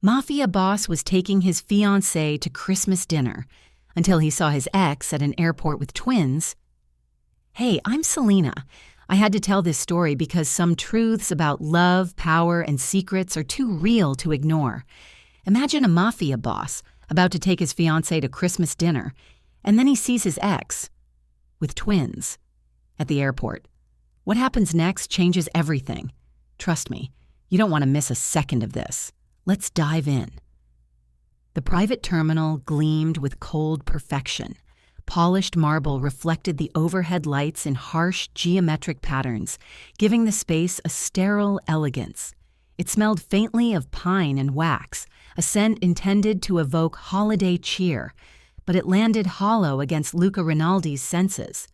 Mafia boss was taking his fiancée to Christmas dinner until he saw his ex at an airport with twins. Hey, I'm Selena. I had to tell this story because some truths about love, power, and secrets are too real to ignore. Imagine a mafia boss about to take his fiancée to Christmas dinner, and then he sees his ex with twins at the airport. What happens next changes everything. Trust me, you don't want to miss a second of this. Let's dive in. The private terminal gleamed with cold perfection. Polished marble reflected the overhead lights in harsh geometric patterns, giving the space a sterile elegance. It smelled faintly of pine and wax, a scent intended to evoke holiday cheer, but it landed hollow against Luca Rinaldi's senses.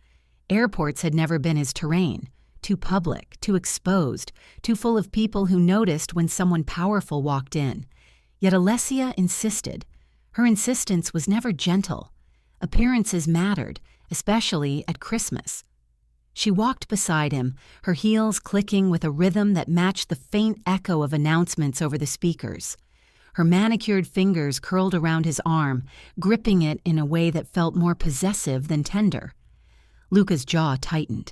Airports had never been his terrain. Too public, too exposed, too full of people who noticed when someone powerful walked in. Yet Alessia insisted. Her insistence was never gentle. Appearances mattered, especially at Christmas. She walked beside him, her heels clicking with a rhythm that matched the faint echo of announcements over the speakers. Her manicured fingers curled around his arm, gripping it in a way that felt more possessive than tender. Luca's jaw tightened.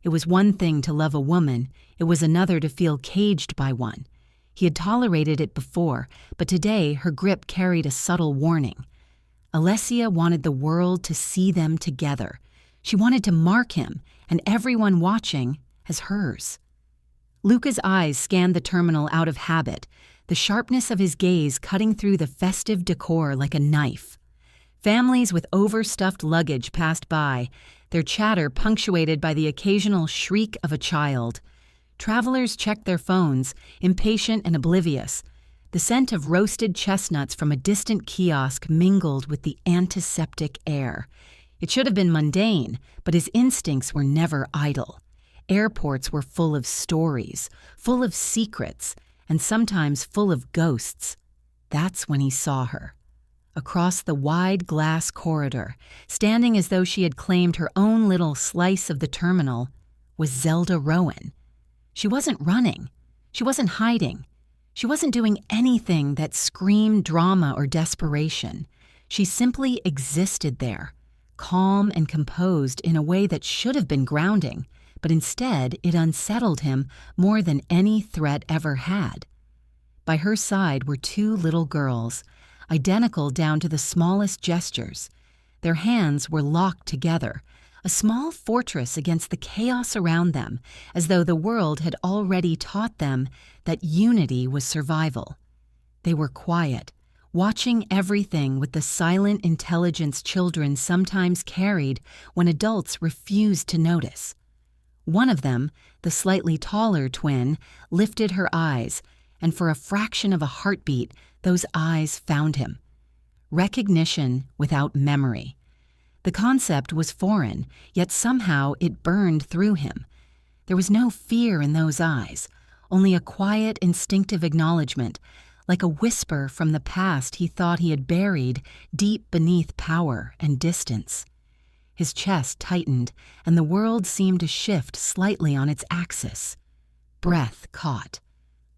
It was one thing to love a woman, it was another to feel caged by one. He had tolerated it before, but today her grip carried a subtle warning. Alessia wanted the world to see them together. She wanted to mark him, and everyone watching, as hers. Luca's eyes scanned the terminal out of habit, the sharpness of his gaze cutting through the festive decor like a knife. Families with overstuffed luggage passed by, their chatter punctuated by the occasional shriek of a child. Travelers checked their phones, impatient and oblivious. The scent of roasted chestnuts from a distant kiosk mingled with the antiseptic air. It should have been mundane, but his instincts were never idle. Airports were full of stories, full of secrets, and sometimes full of ghosts. That's when he saw her. Across the wide glass corridor, standing as though she had claimed her own little slice of the terminal, was Zelda Rowan. She wasn't running. She wasn't hiding. She wasn't doing anything that screamed drama or desperation. She simply existed there, calm and composed in a way that should have been grounding, but instead it unsettled him more than any threat ever had. By her side were two little girls, identical down to the smallest gestures. Their hands were locked together, a small fortress against the chaos around them, as though the world had already taught them that unity was survival. They were quiet, watching everything with the silent intelligence children sometimes carried when adults refused to notice. One of them, the slightly taller twin, lifted her eyes, and for a fraction of a heartbeat, those eyes found him. Recognition without memory. The concept was foreign, yet somehow it burned through him. There was no fear in those eyes, only a quiet, instinctive acknowledgement, like a whisper from the past he thought he had buried deep beneath power and distance. His chest tightened, and the world seemed to shift slightly on its axis. Breath caught.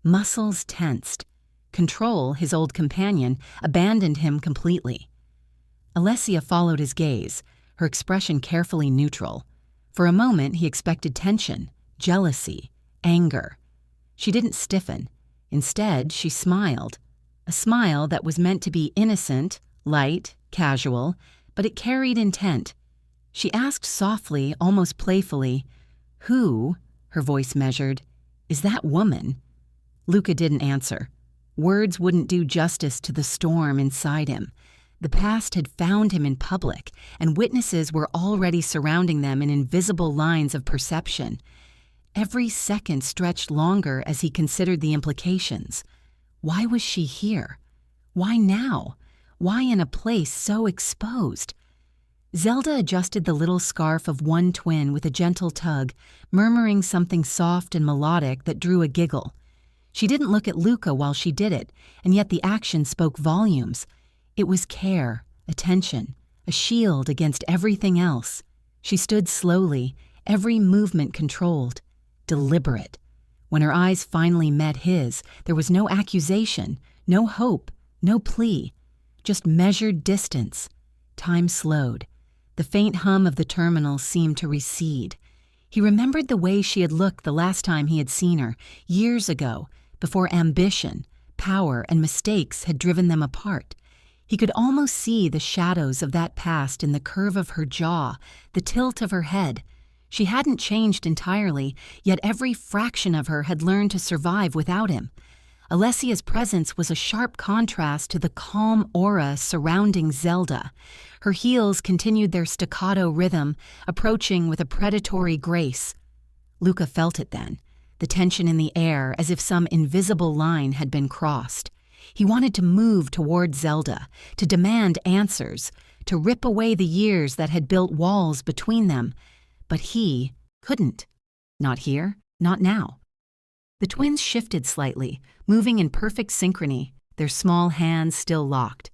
Muscles tensed. Control, his old companion, abandoned him completely. Alessia followed his gaze, her expression carefully neutral. For a moment he expected tension, jealousy, anger. She didn't stiffen. Instead, she smiled. A smile that was meant to be innocent, light, casual, but it carried intent. She asked softly, almost playfully, "Who," her voice measured, "is that woman?" Luca didn't answer. Words wouldn't do justice to the storm inside him. The past had found him in public, and witnesses were already surrounding them in invisible lines of perception. Every second stretched longer as he considered the implications. Why was she here? Why now? Why in a place so exposed? Zelda adjusted the little scarf of one twin with a gentle tug, murmuring something soft and melodic that drew a giggle. She didn't look at Luca while she did it, and yet the action spoke volumes. It was care, attention, a shield against everything else. She stood slowly, every movement controlled, deliberate. When her eyes finally met his, there was no accusation, No hope, no plea, just measured distance. Time slowed. The faint hum of the terminal seemed to recede. He remembered the way she had looked the last time he had seen her, years ago, before ambition, power, and mistakes had driven them apart. He could almost see the shadows of that past in the curve of her jaw, the tilt of her head. She hadn't changed entirely, yet every fraction of her had learned to survive without him. Alessia's presence was a sharp contrast to the calm aura surrounding Zelda. Her heels continued their staccato rhythm, approaching with a predatory grace. Luca felt it then, the tension in the air as if some invisible line had been crossed. He wanted to move toward Zelda, to demand answers, to rip away the years that had built walls between them. But he couldn't. Not here, not now. The twins shifted slightly, moving in perfect synchrony, their small hands still locked.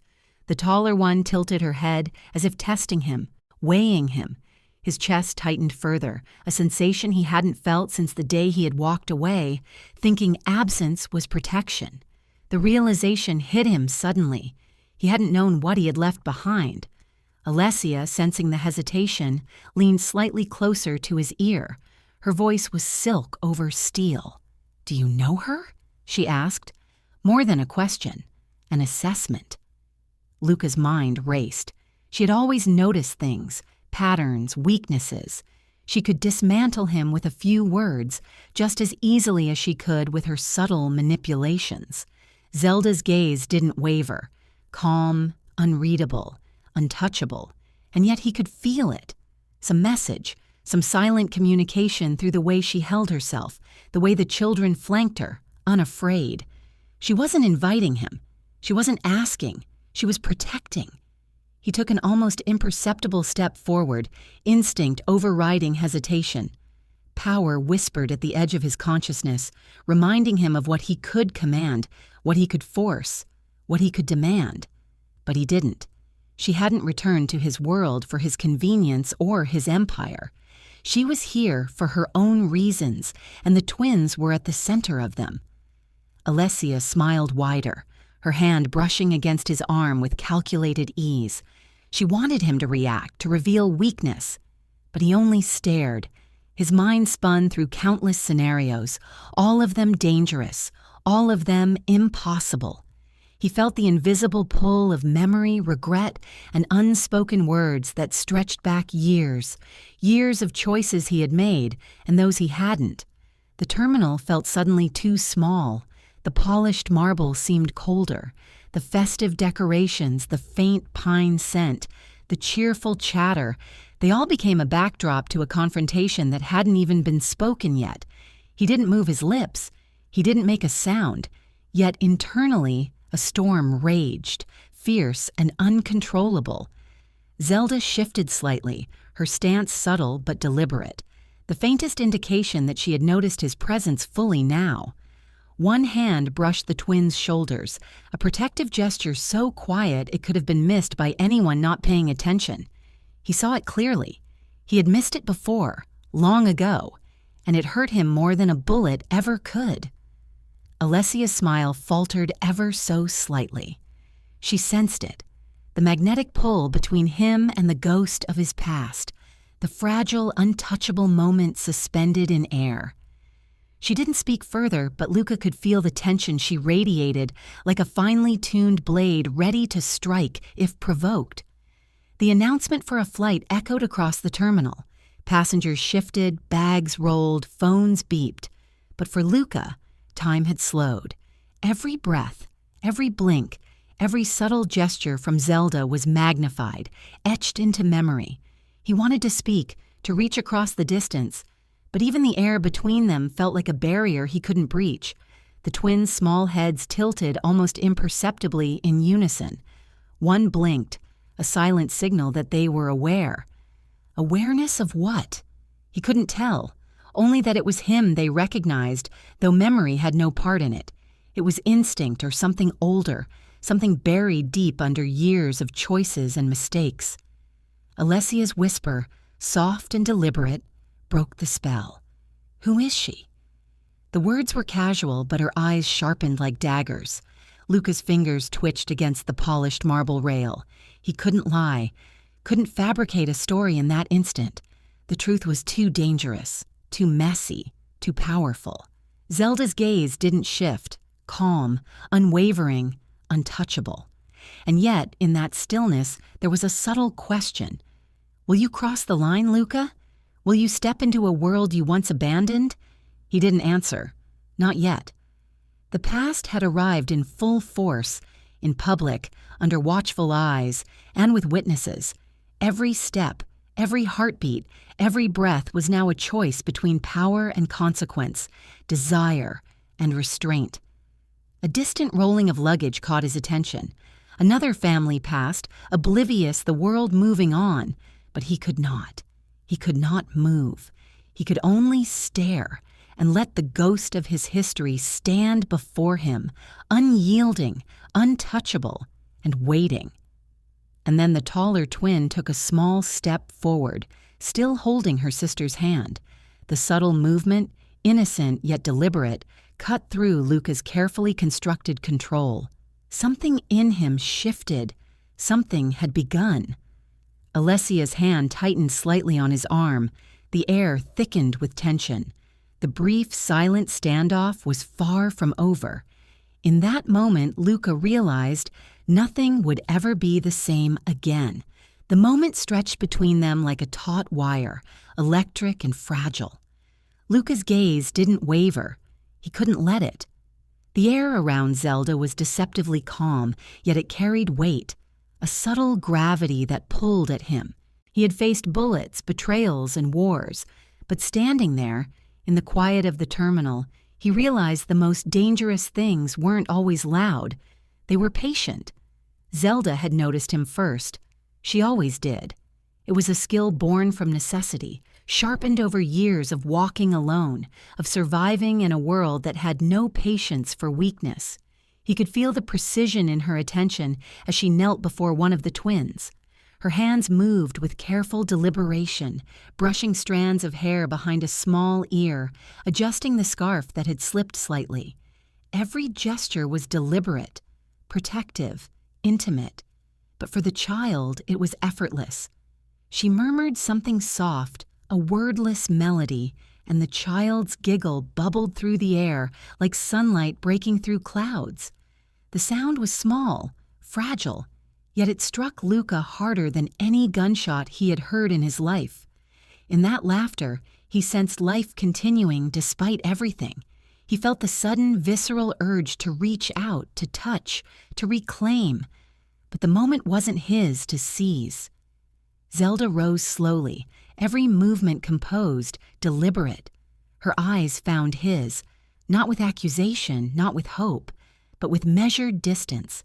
The taller one tilted her head as if testing him, weighing him. His chest tightened further, a sensation he hadn't felt since the day he had walked away, thinking absence was protection. The realization hit him suddenly. He hadn't known what he had left behind. Alessia, sensing the hesitation, leaned slightly closer to his ear. Her voice was silk over steel. "Do you know her?" she asked. More than a question, an assessment. Luca's mind raced. She had always noticed things, patterns, weaknesses. She could dismantle him with a few words, just as easily as she could with her subtle manipulations. Zelda's gaze didn't waver, calm, unreadable, untouchable, and yet he could feel it. Some message, some silent communication through the way she held herself, the way the children flanked her, unafraid. She wasn't inviting him. She wasn't asking. She was protecting. He took an almost imperceptible step forward, instinct overriding hesitation. Power whispered at the edge of his consciousness, reminding him of what he could command, what he could force, what he could demand. But he didn't. She hadn't returned to his world for his convenience or his empire. She was here for her own reasons, and the twins were at the center of them. Alessia smiled wider, her hand brushing against his arm with calculated ease. She wanted him to react, to reveal weakness. But he only stared. His mind spun through countless scenarios, all of them dangerous, all of them impossible. He felt the invisible pull of memory, regret, and unspoken words that stretched back years, years of choices he had made and those he hadn't. The terminal felt suddenly too small. The polished marble seemed colder. The festive decorations, the faint pine scent, the cheerful chatter, they all became a backdrop to a confrontation that hadn't even been spoken yet. He didn't move his lips. He didn't make a sound. Yet internally, a storm raged, fierce and uncontrollable. Zelda shifted slightly, her stance subtle but deliberate, the faintest indication that she had noticed his presence fully now. One hand brushed the twins' shoulders, a protective gesture so quiet it could have been missed by anyone not paying attention. He saw it clearly. He had missed it before, long ago, and it hurt him more than a bullet ever could. Alessia's smile faltered ever so slightly. She sensed it, the magnetic pull between him and the ghost of his past, the fragile, untouchable moment suspended in air. She didn't speak further, but Luca could feel the tension she radiated like a finely tuned blade ready to strike if provoked. The announcement for a flight echoed across the terminal. Passengers shifted, bags rolled, phones beeped. But for Luca, time had slowed. Every breath, every blink, every subtle gesture from Zelda was magnified, etched into memory. He wanted to speak, to reach across the distance, but even the air between them felt like a barrier he couldn't breach. The twins' small heads tilted almost imperceptibly in unison. One blinked, a silent signal that they were aware. Awareness of what? He couldn't tell, only that it was him they recognized, though memory had no part in it. It was instinct or something older, something buried deep under years of choices and mistakes. Alessia's whisper, soft and deliberate, broke the spell. Who is she? The words were casual, but her eyes sharpened like daggers. Luca's fingers twitched against the polished marble rail. He couldn't lie, couldn't fabricate a story in that instant. The truth was too dangerous, too messy, too powerful. Zelda's gaze didn't shift, calm, unwavering, untouchable. And yet, in that stillness, there was a subtle question. Will you cross the line, Luca? Will you step into a world you once abandoned? He didn't answer. Not yet. The past had arrived in full force, in public, under watchful eyes, and with witnesses. Every step, every heartbeat, every breath was now a choice between power and consequence, desire and restraint. A distant rolling of luggage caught his attention. Another family passed, oblivious the world moving on, but he could not. He could not move. He could only stare and let the ghost of his history stand before him, unyielding, untouchable, and waiting. And then the taller twin took a small step forward, still holding her sister's hand. The subtle movement, innocent yet deliberate, cut through Luca's carefully constructed control. Something in him shifted. Something had begun. Alessia's hand tightened slightly on his arm. The air thickened with tension. The brief, silent standoff was far from over. In that moment, Luca realized nothing would ever be the same again. The moment stretched between them like a taut wire, electric and fragile. Luca's gaze didn't waver. He couldn't let it. The air around Zelda was deceptively calm, yet it carried weight, a subtle gravity that pulled at him. He had faced bullets, betrayals, and wars, but standing there, in the quiet of the terminal, he realized the most dangerous things weren't always loud. They were patient. Zelda had noticed him first. She always did. It was a skill born from necessity, sharpened over years of walking alone, of surviving in a world that had no patience for weakness. He could feel the precision in her attention as she knelt before one of the twins. Her hands moved with careful deliberation, brushing strands of hair behind a small ear, adjusting the scarf that had slipped slightly. Every gesture was deliberate, protective, intimate. But for the child, it was effortless. She murmured something soft, a wordless melody, and the child's giggle bubbled through the air like sunlight breaking through clouds. The sound was small, fragile, yet it struck Luca harder than any gunshot he had heard in his life. In that laughter, he sensed life continuing despite everything. He felt the sudden, visceral urge to reach out, to touch, to reclaim. But the moment wasn't his to seize. Zelda rose slowly, every movement composed, deliberate. Her eyes found his, not with accusation, not with hope, but with measured distance.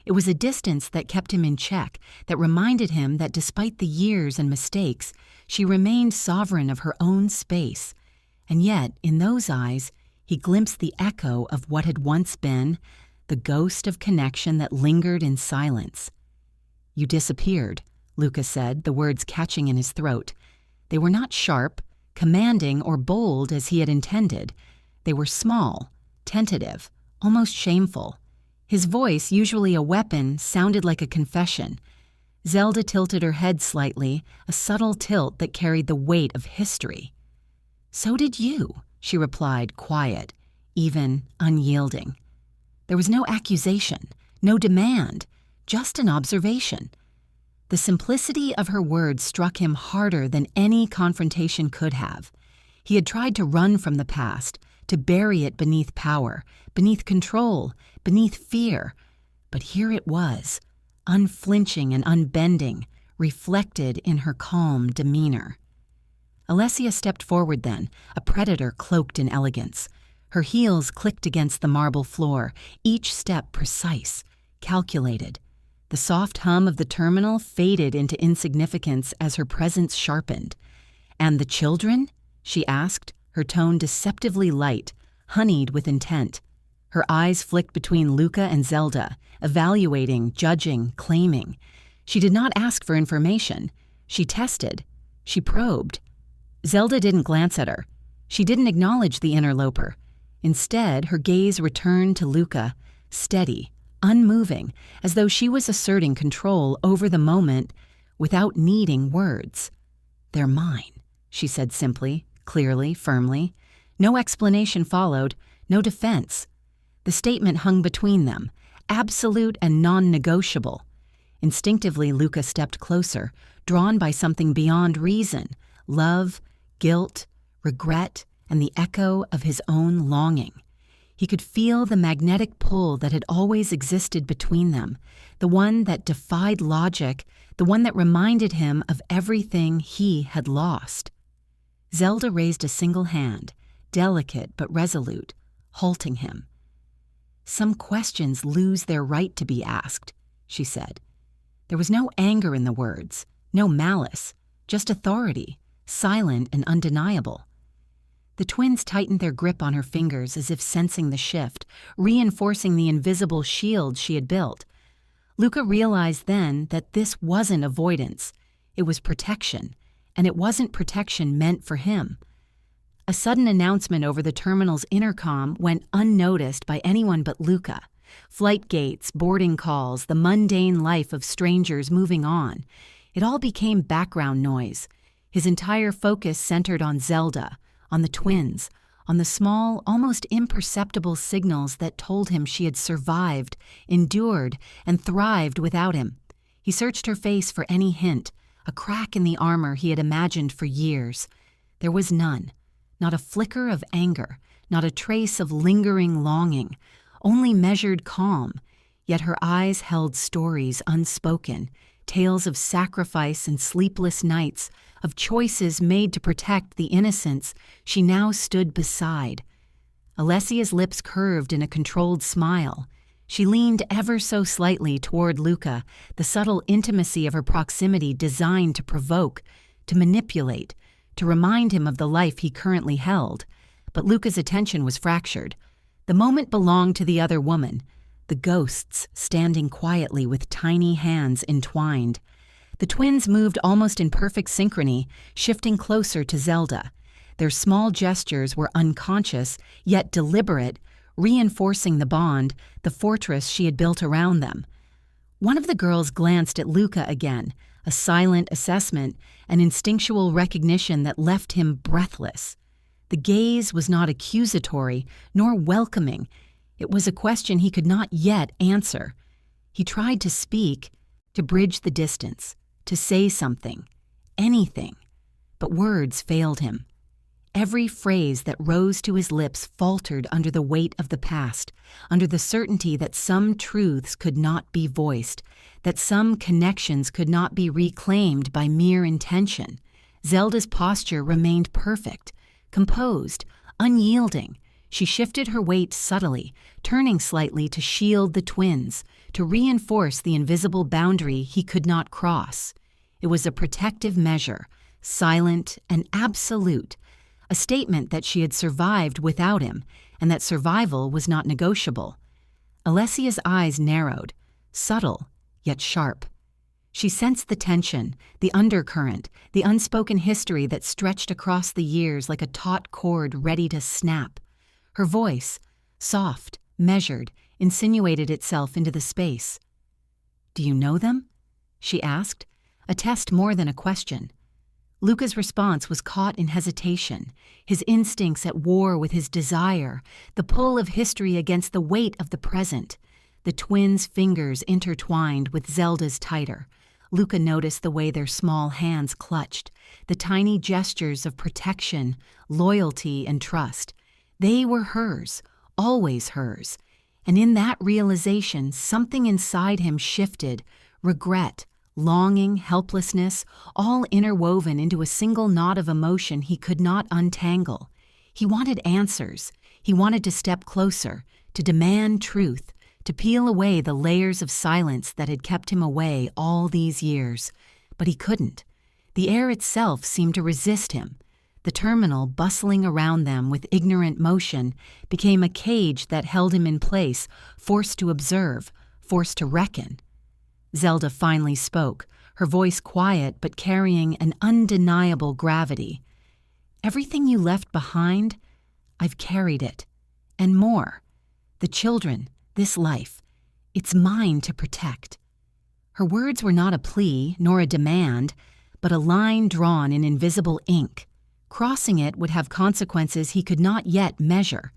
It was a distance that kept him in check, that reminded him that despite the years and mistakes, she remained sovereign of her own space. And yet, in those eyes, he glimpsed the echo of what had once been, the ghost of connection that lingered in silence. "You disappeared," Luca said, the words catching in his throat. They were not sharp, commanding, or bold as he had intended. They were small, tentative, almost shameful. His voice, usually a weapon, sounded like a confession. Zelda tilted her head slightly, a subtle tilt that carried the weight of history. "So did you," she replied, quiet, even unyielding. There was no accusation, no demand, just an observation. The simplicity of her words struck him harder than any confrontation could have. He had tried to run from the past, to bury it beneath power, beneath control, beneath fear. But here it was, unflinching and unbending, reflected in her calm demeanor. Alessia stepped forward then, a predator cloaked in elegance. Her heels clicked against the marble floor, each step precise, calculated. The soft hum of the terminal faded into insignificance as her presence sharpened. "And the children?" she asked, her tone deceptively light, honeyed with intent. Her eyes flicked between Luca and Zelda, evaluating, judging, claiming. She did not ask for information. She tested. She probed. Zelda didn't glance at her. She didn't acknowledge the interloper. Instead, her gaze returned to Luca, steady, unmoving, as though she was asserting control over the moment without needing words. "They're mine," she said simply, clearly, firmly. No explanation followed, no defense. The statement hung between them, absolute and non-negotiable. Instinctively, Luca stepped closer, drawn by something beyond reason: love, guilt, regret, and the echo of his own longing. He could feel the magnetic pull that had always existed between them, the one that defied logic, the one that reminded him of everything he had lost. Zelda raised a single hand, delicate but resolute, halting him. "Some questions lose their right to be asked," she said. There was no anger in the words, no malice, just authority, silent and undeniable. The twins tightened their grip on her fingers as if sensing the shift, reinforcing the invisible shield she had built. Luca realized then that this wasn't avoidance, it was protection, and it wasn't protection meant for him. A sudden announcement over the terminal's intercom went unnoticed by anyone but Luca. Flight gates, boarding calls, the mundane life of strangers moving on. It all became background noise. His entire focus centered on Zelda, on the twins, on the small, almost imperceptible signals that told him she had survived, endured, and thrived without him. He searched her face for any hint, a crack in the armor he had imagined for years. There was none. Not a flicker of anger, not a trace of lingering longing, only measured calm. Yet her eyes held stories unspoken, tales of sacrifice and sleepless nights, of choices made to protect the innocents she now stood beside. Alessia's lips curved in a controlled smile. She leaned ever so slightly toward Luca, the subtle intimacy of her proximity designed to provoke, to manipulate, to remind him of the life he currently held. But Luca's attention was fractured. The moment belonged to the other woman, the ghosts standing quietly with tiny hands entwined. The twins moved almost in perfect synchrony, shifting closer to Zelda. Their small gestures were unconscious, yet deliberate, reinforcing the bond, the fortress she had built around them. One of the girls glanced at Luca again, a silent assessment, an instinctual recognition that left him breathless. The gaze was not accusatory, nor welcoming. It was a question he could not yet answer. He tried to speak, to bridge the distance, to say something, anything, but words failed him. Every phrase that rose to his lips faltered under the weight of the past, under the certainty that some truths could not be voiced, that some connections could not be reclaimed by mere intention. Zelda's posture remained perfect, composed, unyielding. She shifted her weight subtly, turning slightly to shield the twins, to reinforce the invisible boundary he could not cross. It was a protective measure, silent and absolute, a statement that she had survived without him, and that survival was not negotiable. Alessia's eyes narrowed, subtle, yet sharp. She sensed the tension, the undercurrent, the unspoken history that stretched across the years like a taut cord ready to snap. Her voice, soft, measured, insinuated itself into the space. "Do you know them?" she asked, a test more than a question. Luca's response was caught in hesitation, his instincts at war with his desire, the pull of history against the weight of the present. The twins' fingers intertwined with Zelda's tighter. Luca noticed the way their small hands clutched, the tiny gestures of protection, loyalty, and trust. They were hers, always hers. And in that realization, something inside him shifted, regret, longing, helplessness, all interwoven into a single knot of emotion he could not untangle. He wanted answers. He wanted to step closer, to demand truth, to peel away the layers of silence that had kept him away all these years. But he couldn't. The air itself seemed to resist him. The terminal, bustling around them with ignorant motion, became a cage that held him in place, forced to observe, forced to reckon. Zelda finally spoke, her voice quiet but carrying an undeniable gravity. "Everything you left behind, I've carried it. And more. The children, this life. It's mine to protect." Her words were not a plea nor a demand, but a line drawn in invisible ink. Crossing it would have consequences he could not yet measure.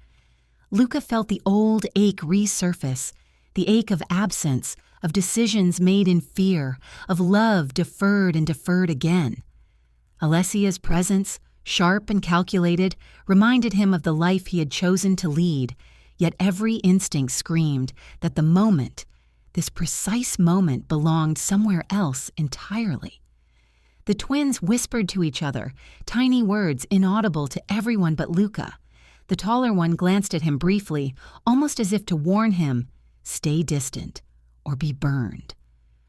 Luca felt the old ache resurface, the ache of absence, of decisions made in fear, of love deferred and deferred again. Alessia's presence, sharp and calculated, reminded him of the life he had chosen to lead, yet every instinct screamed that the moment, this precise moment, belonged somewhere else entirely. The twins whispered to each other, tiny words inaudible to everyone but Luca. The taller one glanced at him briefly, almost as if to warn him, "Stay distant, or be burned."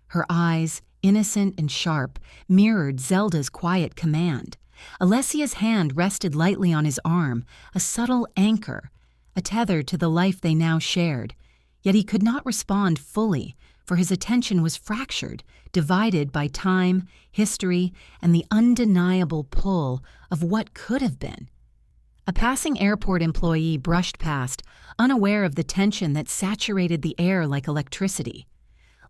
Her eyes, innocent and sharp, mirrored Zelda's quiet command. Alessia's hand rested lightly on his arm, a subtle anchor, a tether to the life they now shared. Yet he could not respond fully, for his attention was fractured, divided by time, history, and the undeniable pull of what could have been. A passing airport employee brushed past, unaware of the tension that saturated the air like electricity.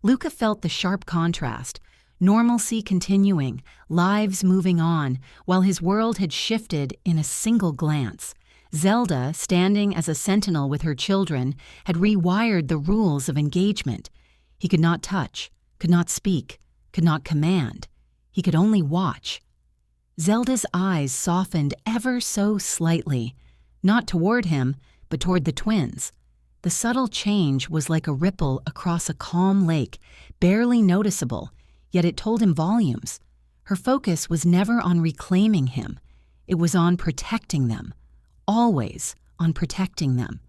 Luca felt the sharp contrast, normalcy continuing, lives moving on, while his world had shifted in a single glance. Zelda, standing as a sentinel with her children, had rewired the rules of engagement. He could not touch, could not speak, could not command. He could only watch. Zelda's eyes softened ever so slightly, not toward him, but toward the twins. The subtle change was like a ripple across a calm lake, barely noticeable, yet it told him volumes. Her focus was never on reclaiming him. It was on protecting them, always on protecting them.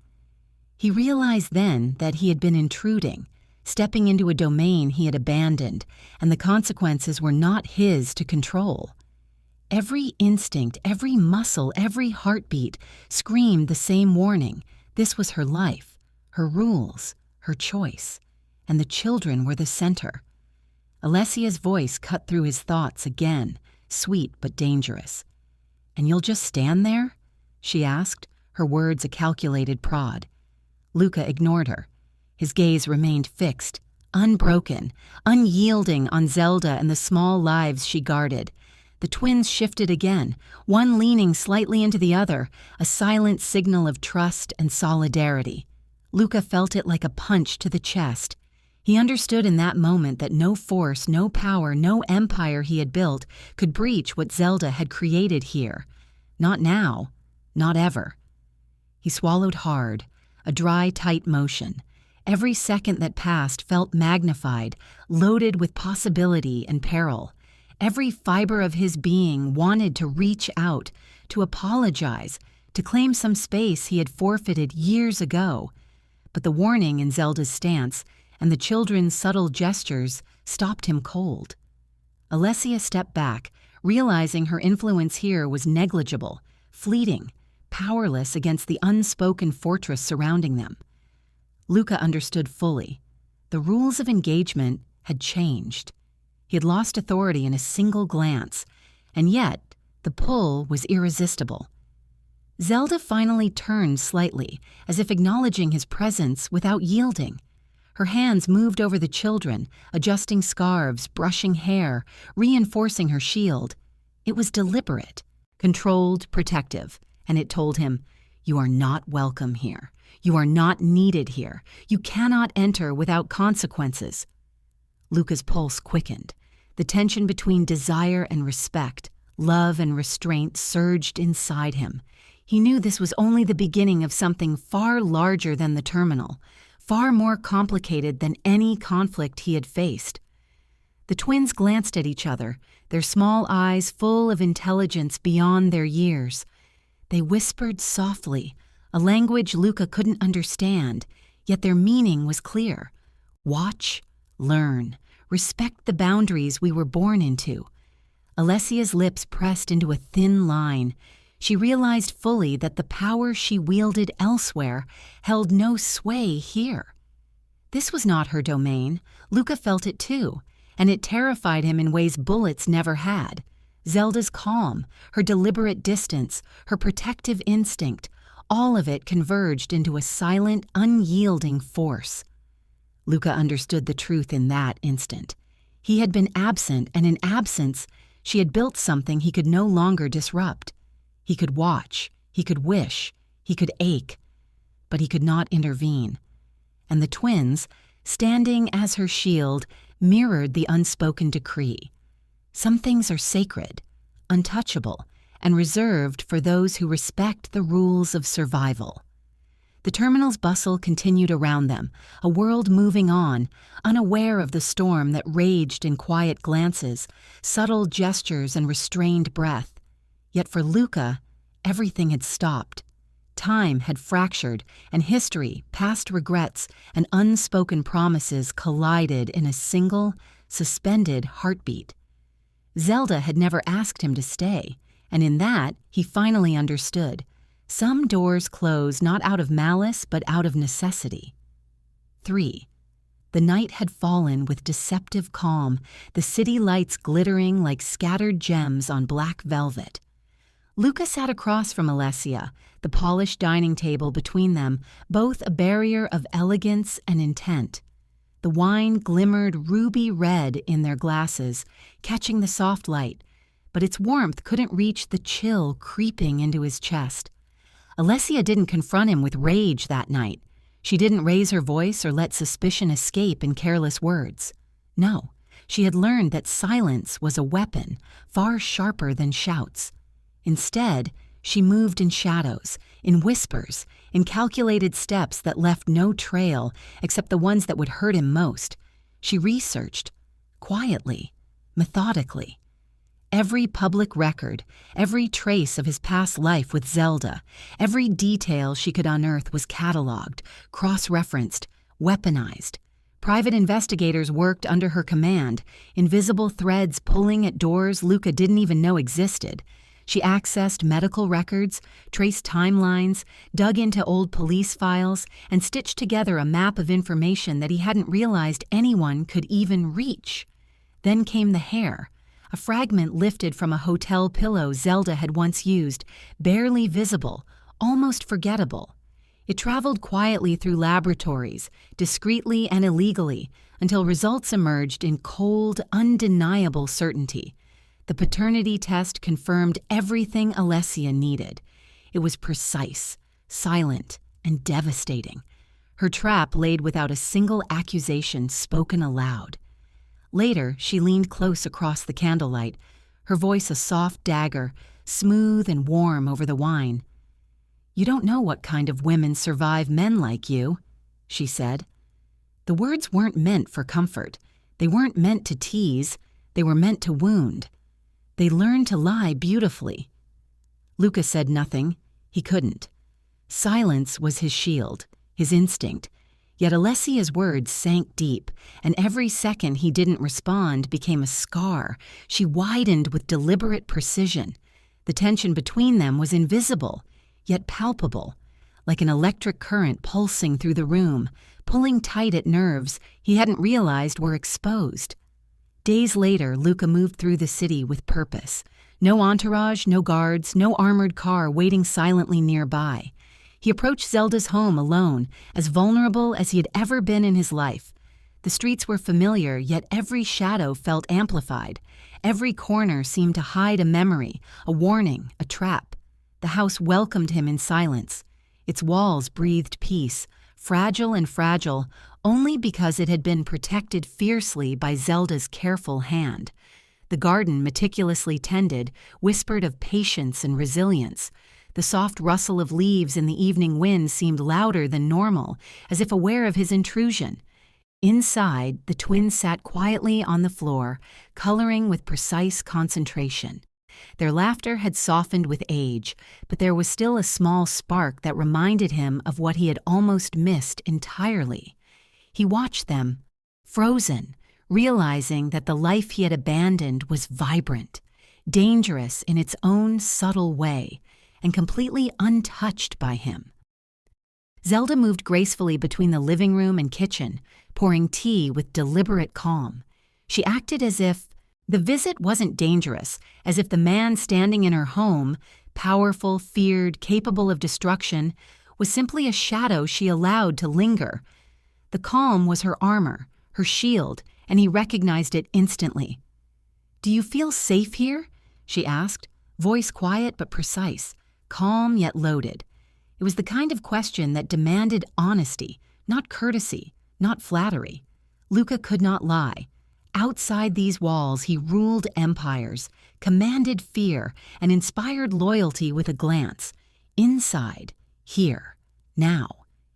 He realized then that he had been intruding, stepping into a domain he had abandoned, and the consequences were not his to control. Every instinct, every muscle, every heartbeat screamed the same warning. This was her life, her rules, her choice, and the children were the center. Alessia's voice cut through his thoughts again, sweet but dangerous. "And you'll just stand there?" she asked, her words a calculated prod. Luca ignored her. His gaze remained fixed, unbroken, unyielding on Zelda and the small lives she guarded. The twins shifted again, one leaning slightly into the other, a silent signal of trust and solidarity. Luca felt it like a punch to the chest. He understood in that moment that no force, no power, no empire he had built could breach what Zelda had created here. Not now, not ever. He swallowed hard, a dry, tight motion. Every second that passed felt magnified, loaded with possibility and peril. Every fiber of his being wanted to reach out, to apologize, to claim some space he had forfeited years ago. But the warning in Zelda's stance and the children's subtle gestures stopped him cold. Alessia stepped back, realizing her influence here was negligible, fleeting, powerless against the unspoken fortress surrounding them. Luca understood fully. The rules of engagement had changed. He had lost authority in a single glance, and yet the pull was irresistible. Zelda finally turned slightly, as if acknowledging his presence without yielding. Her hands moved over the children, adjusting scarves, brushing hair, reinforcing her shield. It was deliberate, controlled, protective, and it told him, "You are not welcome here. You are not needed here. You cannot enter without consequences." Luca's pulse quickened. The tension between desire and respect, love and restraint surged inside him. He knew this was only the beginning of something far larger than the terminal, far more complicated than any conflict he had faced. The twins glanced at each other, their small eyes full of intelligence beyond their years. They whispered softly, a language Luca couldn't understand, yet their meaning was clear. Watch, learn, respect the boundaries we were born into. Alessia's lips pressed into a thin line. She realized fully that the power she wielded elsewhere held no sway here. This was not her domain. Luca felt it too, and it terrified him in ways bullets never had. Zelda's calm, her deliberate distance, her protective instinct, all of it converged into a silent, unyielding force. Luca understood the truth in that instant. He had been absent, and in absence, she had built something he could no longer disrupt. He could watch, he could wish, he could ache, but he could not intervene. And the twins, standing as her shield, mirrored the unspoken decree. Some things are sacred, untouchable, and reserved for those who respect the rules of survival. The terminal's bustle continued around them, a world moving on, unaware of the storm that raged in quiet glances, subtle gestures, and restrained breath. Yet for Luca, everything had stopped. Time had fractured, and history, past regrets, and unspoken promises collided in a single, suspended heartbeat. Zelda had never asked him to stay, and in that he finally understood. Some doors close not out of malice, but out of necessity. 3. The night had fallen with deceptive calm, the city lights glittering like scattered gems on black velvet. Luca sat across from Alessia, the polished dining table between them, both a barrier of elegance and intent. The wine glimmered ruby red in their glasses, catching the soft light, but its warmth couldn't reach the chill creeping into his chest. Alessia didn't confront him with rage that night. She didn't raise her voice or let suspicion escape in careless words. No, she had learned that silence was a weapon, far sharper than shouts. Instead, she moved in shadows, in whispers, in calculated steps that left no trail except the ones that would hurt him most. She researched, quietly, methodically. Every public record, every trace of his past life with Zelda, every detail she could unearth was cataloged, cross-referenced, weaponized. Private investigators worked under her command, invisible threads pulling at doors Luca didn't even know existed. She accessed medical records, traced timelines, dug into old police files, and stitched together a map of information that he hadn't realized anyone could even reach. Then came the hair. A fragment lifted from a hotel pillow Zelda had once used, barely visible, almost forgettable. It traveled quietly through laboratories, discreetly and illegally, until results emerged in cold, undeniable certainty. The paternity test confirmed everything Alessia needed. It was precise, silent, and devastating. Her trap laid without a single accusation spoken aloud. Later, she leaned close across the candlelight, her voice a soft dagger, smooth and warm over the wine. "You don't know what kind of women survive men like you," she said. The words weren't meant for comfort. They weren't meant to tease. They were meant to wound. They learned to lie beautifully. Luca said nothing. He couldn't. Silence was his shield, his instinct. Yet Alessia's words sank deep, and every second he didn't respond became a scar. She widened with deliberate precision. The tension between them was invisible, yet palpable, like an electric current pulsing through the room, pulling tight at nerves he hadn't realized were exposed. Days later, Luca moved through the city with purpose. No entourage, no guards, no armored car waiting silently nearby. He approached Zelda's home alone, as vulnerable as he had ever been in his life. The streets were familiar, yet every shadow felt amplified. Every corner seemed to hide a memory, a warning, a trap. The house welcomed him in silence. Its walls breathed peace, fragile and fragile, only because it had been protected fiercely by Zelda's careful hand. The garden, meticulously tended, whispered of patience and resilience. The soft rustle of leaves in the evening wind seemed louder than normal, as if aware of his intrusion. Inside, the twins sat quietly on the floor, coloring with precise concentration. Their laughter had softened with age, but there was still a small spark that reminded him of what he had almost missed entirely. He watched them, frozen, realizing that the life he had abandoned was vibrant, dangerous in its own subtle way, and completely untouched by him. Zelda moved gracefully between the living room and kitchen, pouring tea with deliberate calm. She acted as if the visit wasn't dangerous, as if the man standing in her home, powerful, feared, capable of destruction, was simply a shadow she allowed to linger. The calm was her armor, her shield, and he recognized it instantly. "Do you feel safe here?" she asked, voice quiet but precise, calm yet loaded. It was the kind of question that demanded honesty, not courtesy, not flattery. Luca could not lie. Outside these walls, he ruled empires, commanded fear, and inspired loyalty with a glance. Inside, here, now,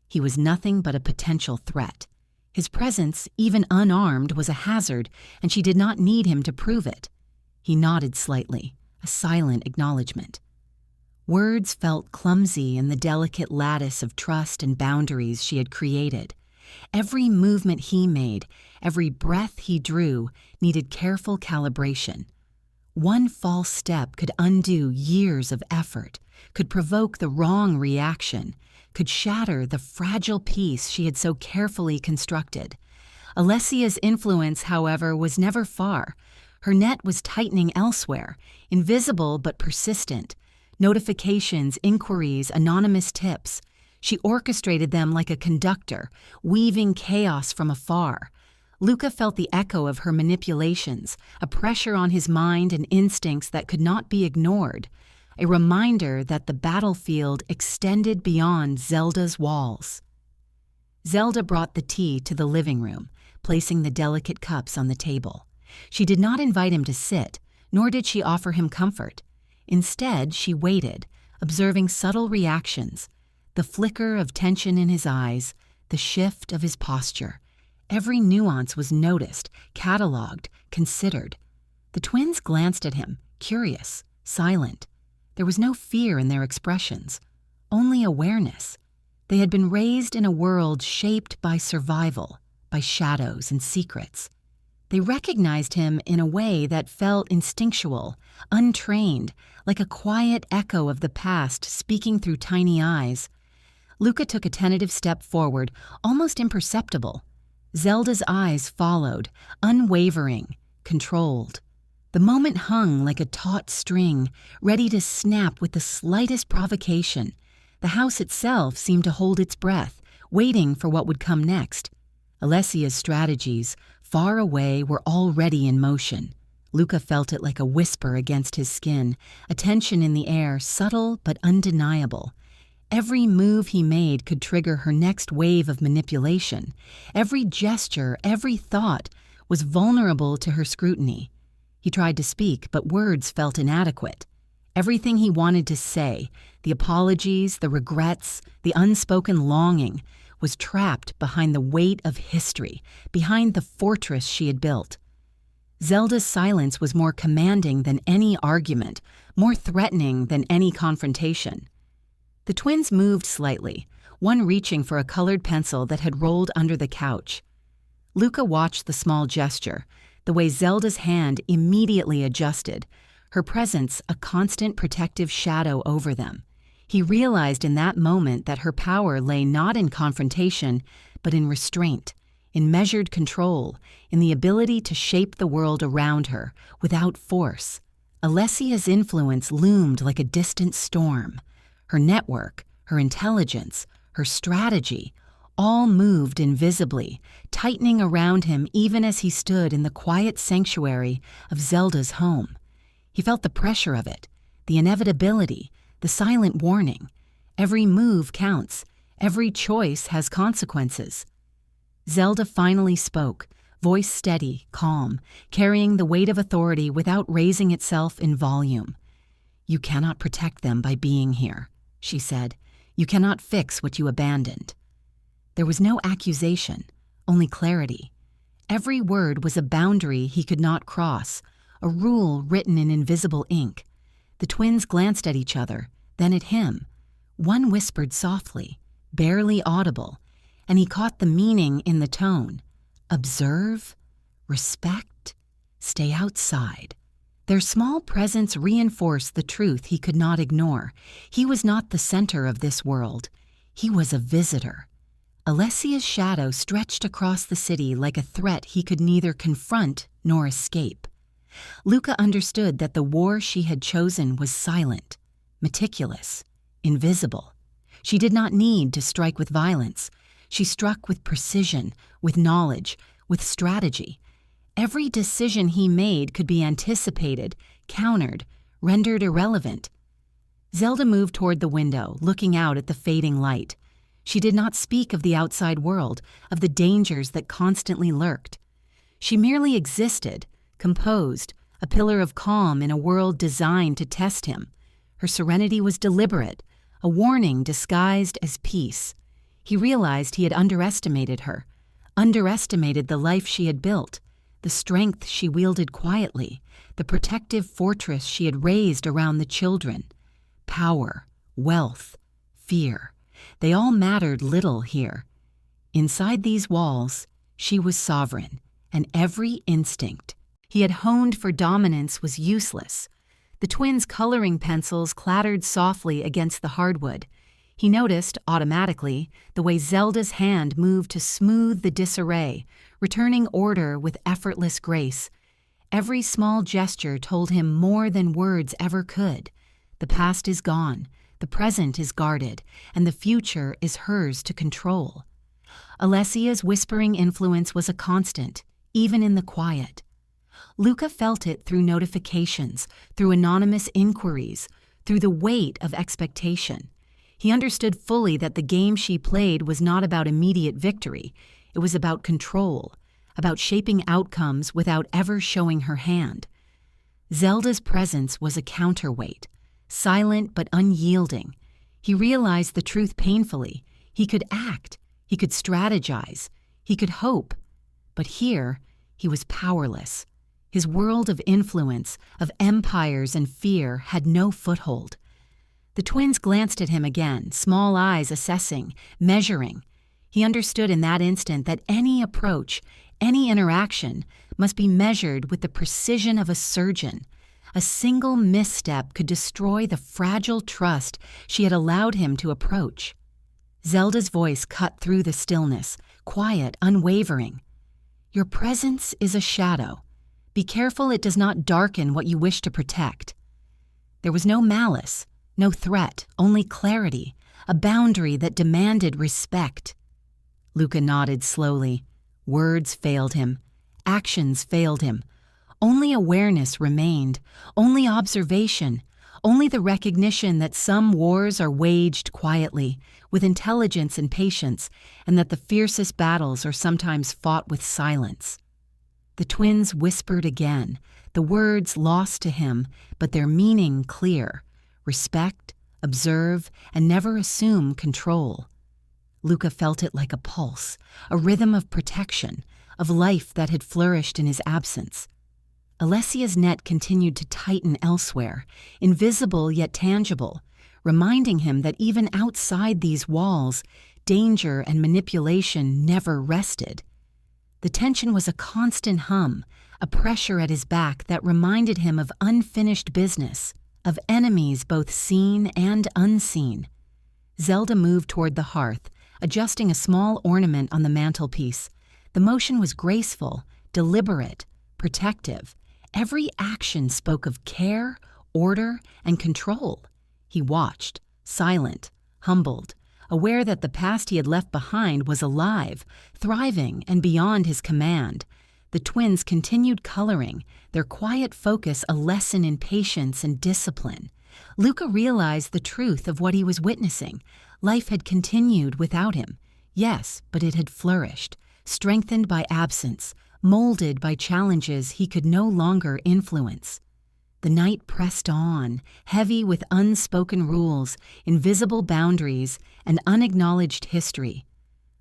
he was nothing but a potential threat. His presence, even unarmed, was a hazard, and she did not need him to prove it. He nodded slightly, a silent acknowledgement. Words felt clumsy in the delicate lattice of trust and boundaries she had created. Every movement he made, every breath he drew, needed careful calibration. One false step could undo years of effort, could provoke the wrong reaction, could shatter the fragile peace she had so carefully constructed. Alessia's influence, however, was never far. Her net was tightening elsewhere, invisible but persistent. Notifications, inquiries, anonymous tips. She orchestrated them like a conductor, weaving chaos from afar. Luca felt the echo of her manipulations, a pressure on his mind and instincts that could not be ignored, a reminder that the battlefield extended beyond Zelda's walls. Zelda brought the tea to the living room, placing the delicate cups on the table. She did not invite him to sit, nor did she offer him comfort. Instead, she waited, observing subtle reactions, the flicker of tension in his eyes, the shift of his posture. Every nuance was noticed, catalogued, considered. The twins glanced at him, curious, silent. There was no fear in their expressions, only awareness. They had been raised in a world shaped by survival, by shadows and secrets. They recognized him in a way that felt instinctual, untrained, like a quiet echo of the past speaking through tiny eyes. Luca took a tentative step forward, almost imperceptible. Zelda's eyes followed, unwavering, controlled. The moment hung like a taut string, ready to snap with the slightest provocation. The house itself seemed to hold its breath, waiting for what would come next. Alessia's strategies, far away, were already in motion. Luca felt it like a whisper against his skin, a tension in the air, subtle but undeniable. Every move he made could trigger her next wave of manipulation. Every gesture, every thought was vulnerable to her scrutiny. He tried to speak, but words felt inadequate. Everything he wanted to say, the apologies, the regrets, the unspoken longing, was trapped behind the weight of history, behind the fortress she had built. Zelda's silence was more commanding than any argument, more threatening than any confrontation. The twins moved slightly, one reaching for a colored pencil that had rolled under the couch. Luca watched the small gesture, the way Zelda's hand immediately adjusted, her presence a constant protective shadow over them. He realized in that moment that her power lay not in confrontation, but in restraint, in measured control, in the ability to shape the world around her without force. Alessia's influence loomed like a distant storm. Her network, her intelligence, her strategy, all moved invisibly, tightening around him even as he stood in the quiet sanctuary of Zelda's home. He felt the pressure of it, the inevitability, the silent warning. Every move counts. Every choice has consequences. Zelda finally spoke, voice steady, calm, carrying the weight of authority without raising itself in volume. "You cannot protect them by being here," she said. "You cannot fix what you abandoned." There was no accusation, only clarity. Every word was a boundary he could not cross, a rule written in invisible ink. The twins glanced at each other, then at him. One whispered softly, barely audible, and he caught the meaning in the tone. Observe, respect, stay outside. Their small presence reinforced the truth he could not ignore. He was not the center of this world. He was a visitor. Alessia's shadow stretched across the city like a threat he could neither confront nor escape. Luca understood that the war she had chosen was silent, meticulous, invisible. She did not need to strike with violence. She struck with precision, with knowledge, with strategy. Every decision he made could be anticipated, countered, rendered irrelevant. Zelda moved toward the window, looking out at the fading light. She did not speak of the outside world, of the dangers that constantly lurked. She merely existed, composed, a pillar of calm in a world designed to test him. Her serenity was deliberate, a warning disguised as peace. He realized he had underestimated her, underestimated the life she had built, the strength she wielded quietly, the protective fortress she had raised around the children. Power, wealth, fear, they all mattered little here. Inside these walls, she was sovereign, and every instinct he had honed for dominance was useless. The twins' coloring pencils clattered softly against the hardwood. He noticed, automatically, the way Zelda's hand moved to smooth the disarray, returning order with effortless grace. Every small gesture told him more than words ever could. The past is gone, the present is guarded, and the future is hers to control. Alessia's whispering influence was a constant, even in the quiet. Luca felt it through notifications, through anonymous inquiries, through the weight of expectation. He understood fully that the game she played was not about immediate victory. It was about control, about shaping outcomes without ever showing her hand. Zelda's presence was a counterweight, silent but unyielding. He realized the truth painfully. He could act, he could strategize, he could hope. But here, he was powerless. His world of influence, of empires and fear, had no foothold. The twins glanced at him again, small eyes assessing, measuring. He understood in that instant that any approach, any interaction, must be measured with the precision of a surgeon. A single misstep could destroy the fragile trust she had allowed him to approach. Zelda's voice cut through the stillness, quiet, unwavering. "Your presence is a shadow. Be careful it does not darken what you wish to protect." There was no malice, no threat, only clarity, a boundary that demanded respect. Luca nodded slowly. Words failed him. Actions failed him. Only awareness remained, only observation, only the recognition that some wars are waged quietly, with intelligence and patience, and that the fiercest battles are sometimes fought with silence. The twins whispered again, the words lost to him, but their meaning clear. Respect, observe, and never assume control. Luca felt it like a pulse, a rhythm of protection, of life that had flourished in his absence. Alessia's net continued to tighten elsewhere, invisible yet tangible, reminding him that even outside these walls, danger and manipulation never rested. The tension was a constant hum, a pressure at his back that reminded him of unfinished business, of enemies both seen and unseen. Zelda moved toward the hearth, adjusting a small ornament on the mantelpiece. The motion was graceful, deliberate, protective. Every action spoke of care, order, and control. He watched, silent, humbled, aware that the past he had left behind was alive, thriving, and beyond his command. The twins continued coloring, their quiet focus a lesson in patience and discipline. Luca realized the truth of what he was witnessing. Life had continued without him. Yes, but it had flourished, strengthened by absence, molded by challenges he could no longer influence. The night pressed on, heavy with unspoken rules, invisible boundaries, and unacknowledged history.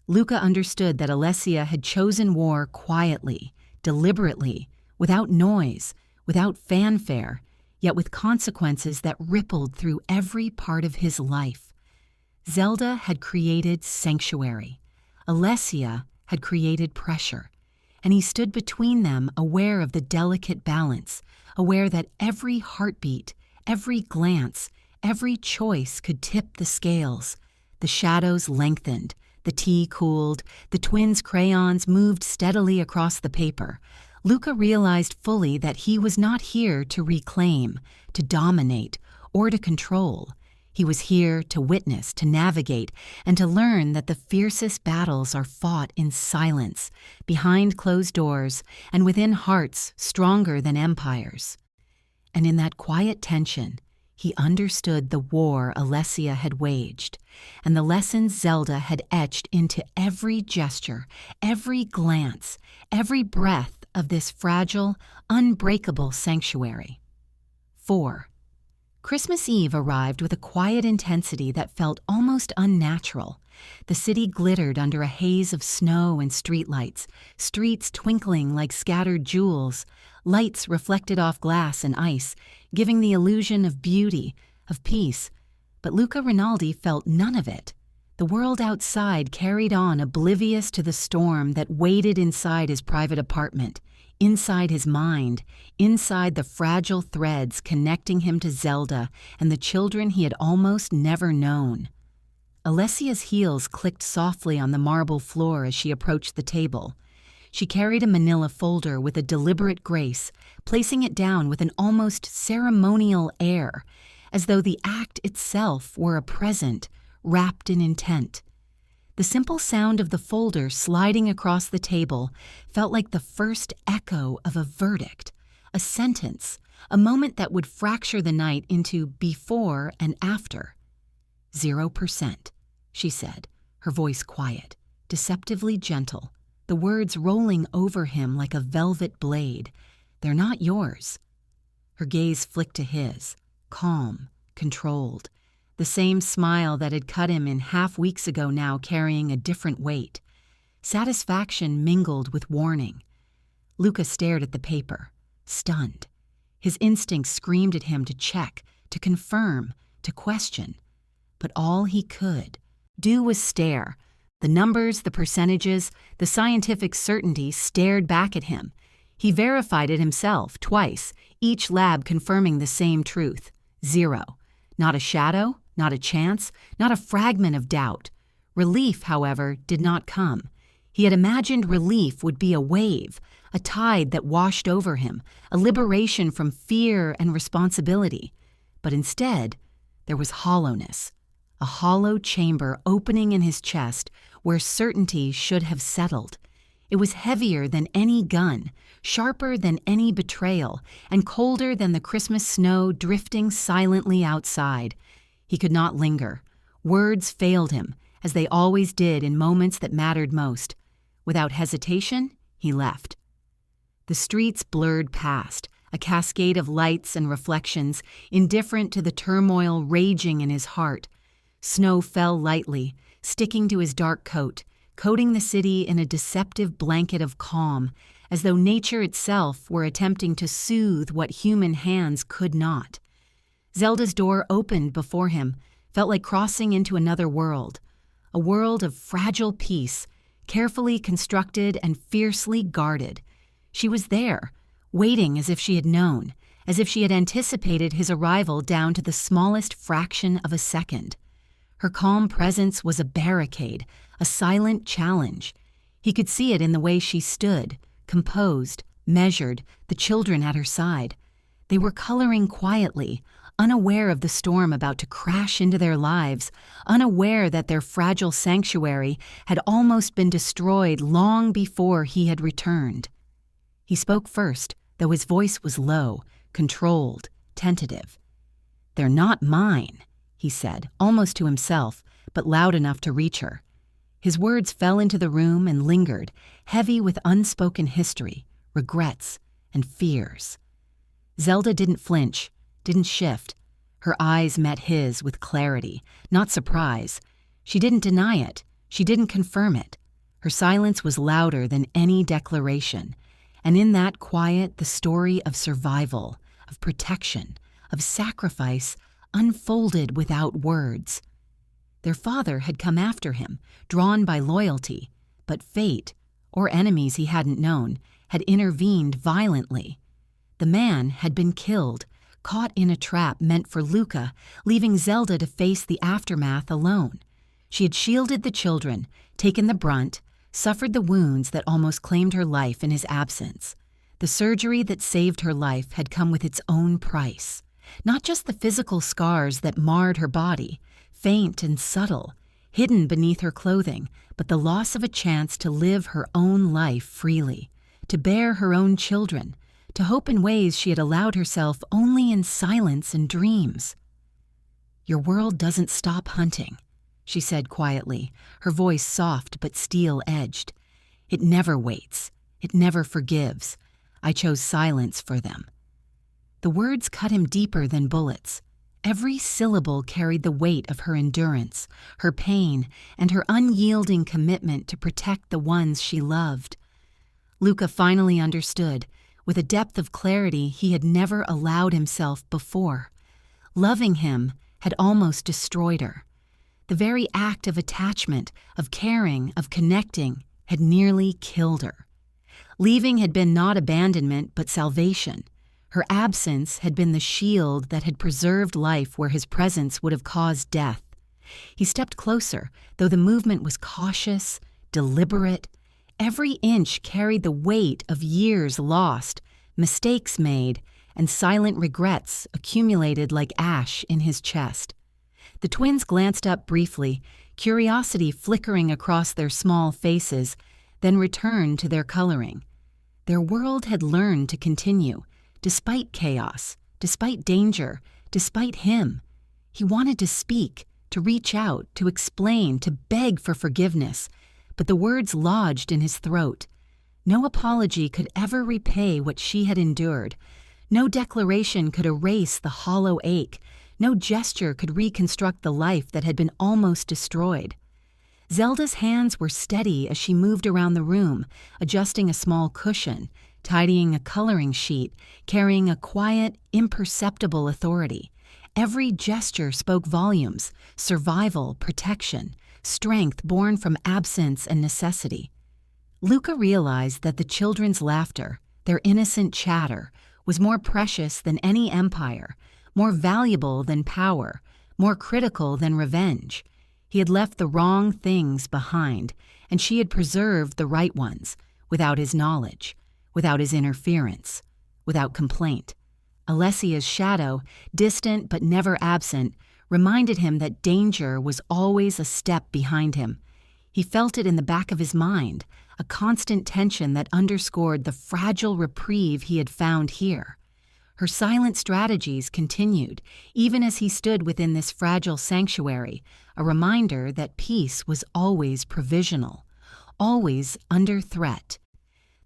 Luca understood that Alessia had chosen war quietly, deliberately, without noise, without fanfare, yet with consequences that rippled through every part of his life. Zelda had created sanctuary. Alessia had created pressure. And he stood between them, aware of the delicate balance, aware that every heartbeat, every glance, every choice could tip the scales. The shadows lengthened, the tea cooled, the twins' crayons moved steadily across the paper. Luca realized fully that he was not here to reclaim, to dominate, or to control. He was here to witness, to navigate, and to learn that the fiercest battles are fought in silence, behind closed doors, and within hearts stronger than empires. And in that quiet tension, he understood the war Alessia had waged, and the lessons Zelda had etched into every gesture, every glance, every breath of this fragile, unbreakable sanctuary. 4. Christmas Eve arrived with a quiet intensity that felt almost unnatural. The city glittered under a haze of snow and streetlights, streets twinkling like scattered jewels, lights reflected off glass and ice, giving the illusion of beauty, of peace. But Luca Rinaldi felt none of it. The world outside carried on, oblivious to the storm that waited inside his private apartment, inside his mind, inside the fragile threads connecting him to Zelda and the children he had almost never known. Alessia's heels clicked softly on the marble floor as she approached the table. She carried a manila folder with a deliberate grace, placing it down with an almost ceremonial air, as though the act itself were a present, wrapped in intent. The simple sound of the folder sliding across the table felt like the first echo of a verdict, a sentence, a moment that would fracture the night into before and after. 0%, she said, her voice quiet, deceptively gentle, the words rolling over him like a velvet blade. They're not yours. Her gaze flicked to his, calm, controlled, the same smile that had cut him in half weeks ago now carrying a different weight. Satisfaction mingled with warning. Luca stared at the paper, stunned. His instincts screamed at him to check, to confirm, to question. But all he could do was stare. The numbers, the percentages, the scientific certainty stared back at him. He verified it himself twice, each lab confirming the same truth. 0. Not a shadow, not a chance, not a fragment of doubt. Relief, however, did not come. He had imagined relief would be a wave, a tide that washed over him, a liberation from fear and responsibility. But instead, there was hollowness, a hollow chamber opening in his chest where certainty should have settled. It was heavier than any gun, sharper than any betrayal, and colder than the Christmas snow drifting silently outside. He could not linger. Words failed him, as they always did in moments that mattered most. Without hesitation, he left. The streets blurred past, a cascade of lights and reflections, indifferent to the turmoil raging in his heart. Snow fell lightly, sticking to his dark coat, coating the city in a deceptive blanket of calm, as though nature itself were attempting to soothe what human hands could not. Zelda's door opened before him, felt like crossing into another world, a world of fragile peace, carefully constructed and fiercely guarded. She was there, waiting as if she had known, as if she had anticipated his arrival down to the smallest fraction of a second. Her calm presence was a barricade, a silent challenge. He could see it in the way she stood, composed, measured, the children at her side. They were coloring quietly, unaware of the storm about to crash into their lives, unaware that their fragile sanctuary had almost been destroyed long before he had returned. He spoke first, though his voice was low, controlled, tentative. "They're not mine," he said, almost to himself, but loud enough to reach her. His words fell into the room and lingered, heavy with unspoken history, regrets, and fears. Zelda didn't flinch, didn't shift. Her eyes met his with clarity, not surprise. She didn't deny it. She didn't confirm it. Her silence was louder than any declaration. And in that quiet, the story of survival, of protection, of sacrifice unfolded without words. Their father had come after him, drawn by loyalty, but fate, or enemies he hadn't known, had intervened violently. The man had been killed, caught in a trap meant for Luca, leaving Zelda to face the aftermath alone. She had shielded the children, taken the brunt, suffered the wounds that almost claimed her life in his absence. The surgery that saved her life had come with its own price. Not just the physical scars that marred her body, faint and subtle, hidden beneath her clothing, but the loss of a chance to live her own life freely, to bear her own children, to hope in ways she had allowed herself only in silence and dreams. "Your world doesn't stop hunting," she said quietly, her voice soft but steel-edged. "It never waits. It never forgives. I chose silence for them." The words cut him deeper than bullets. Every syllable carried the weight of her endurance, her pain, and her unyielding commitment to protect the ones she loved. Luca finally understood, with a depth of clarity he had never allowed himself before. Loving him had almost destroyed her. The very act of attachment, of caring, of connecting, had nearly killed her. Leaving had been not abandonment, but salvation. Her absence had been the shield that had preserved life where his presence would have caused death. He stepped closer, though the movement was cautious, deliberate. Every inch carried the weight of years lost, mistakes made, and silent regrets accumulated like ash in his chest. The twins glanced up briefly, curiosity flickering across their small faces, then returned to their coloring. Their world had learned to continue, despite chaos, despite danger, despite him. He wanted to speak, to reach out, to explain, to beg for forgiveness, but the words lodged in his throat. No apology could ever repay what she had endured. No declaration could erase the hollow ache. No gesture could reconstruct the life that had been almost destroyed. Zelda's hands were steady as she moved around the room, adjusting a small cushion, tidying a coloring sheet, carrying a quiet, imperceptible authority. Every gesture spoke volumes: survival, protection, strength born from absence and necessity. Luca realized that the children's laughter, their innocent chatter, was more precious than any empire, more valuable than power, more critical than revenge. He had left the wrong things behind, and she had preserved the right ones, without his knowledge, without his interference, without complaint. Alessia's shadow, distant but never absent, reminded him that danger was always a step behind him. He felt it in the back of his mind, a constant tension that underscored the fragile reprieve he had found here. Her silent strategies continued, even as he stood within this fragile sanctuary, a reminder that peace was always provisional, always under threat.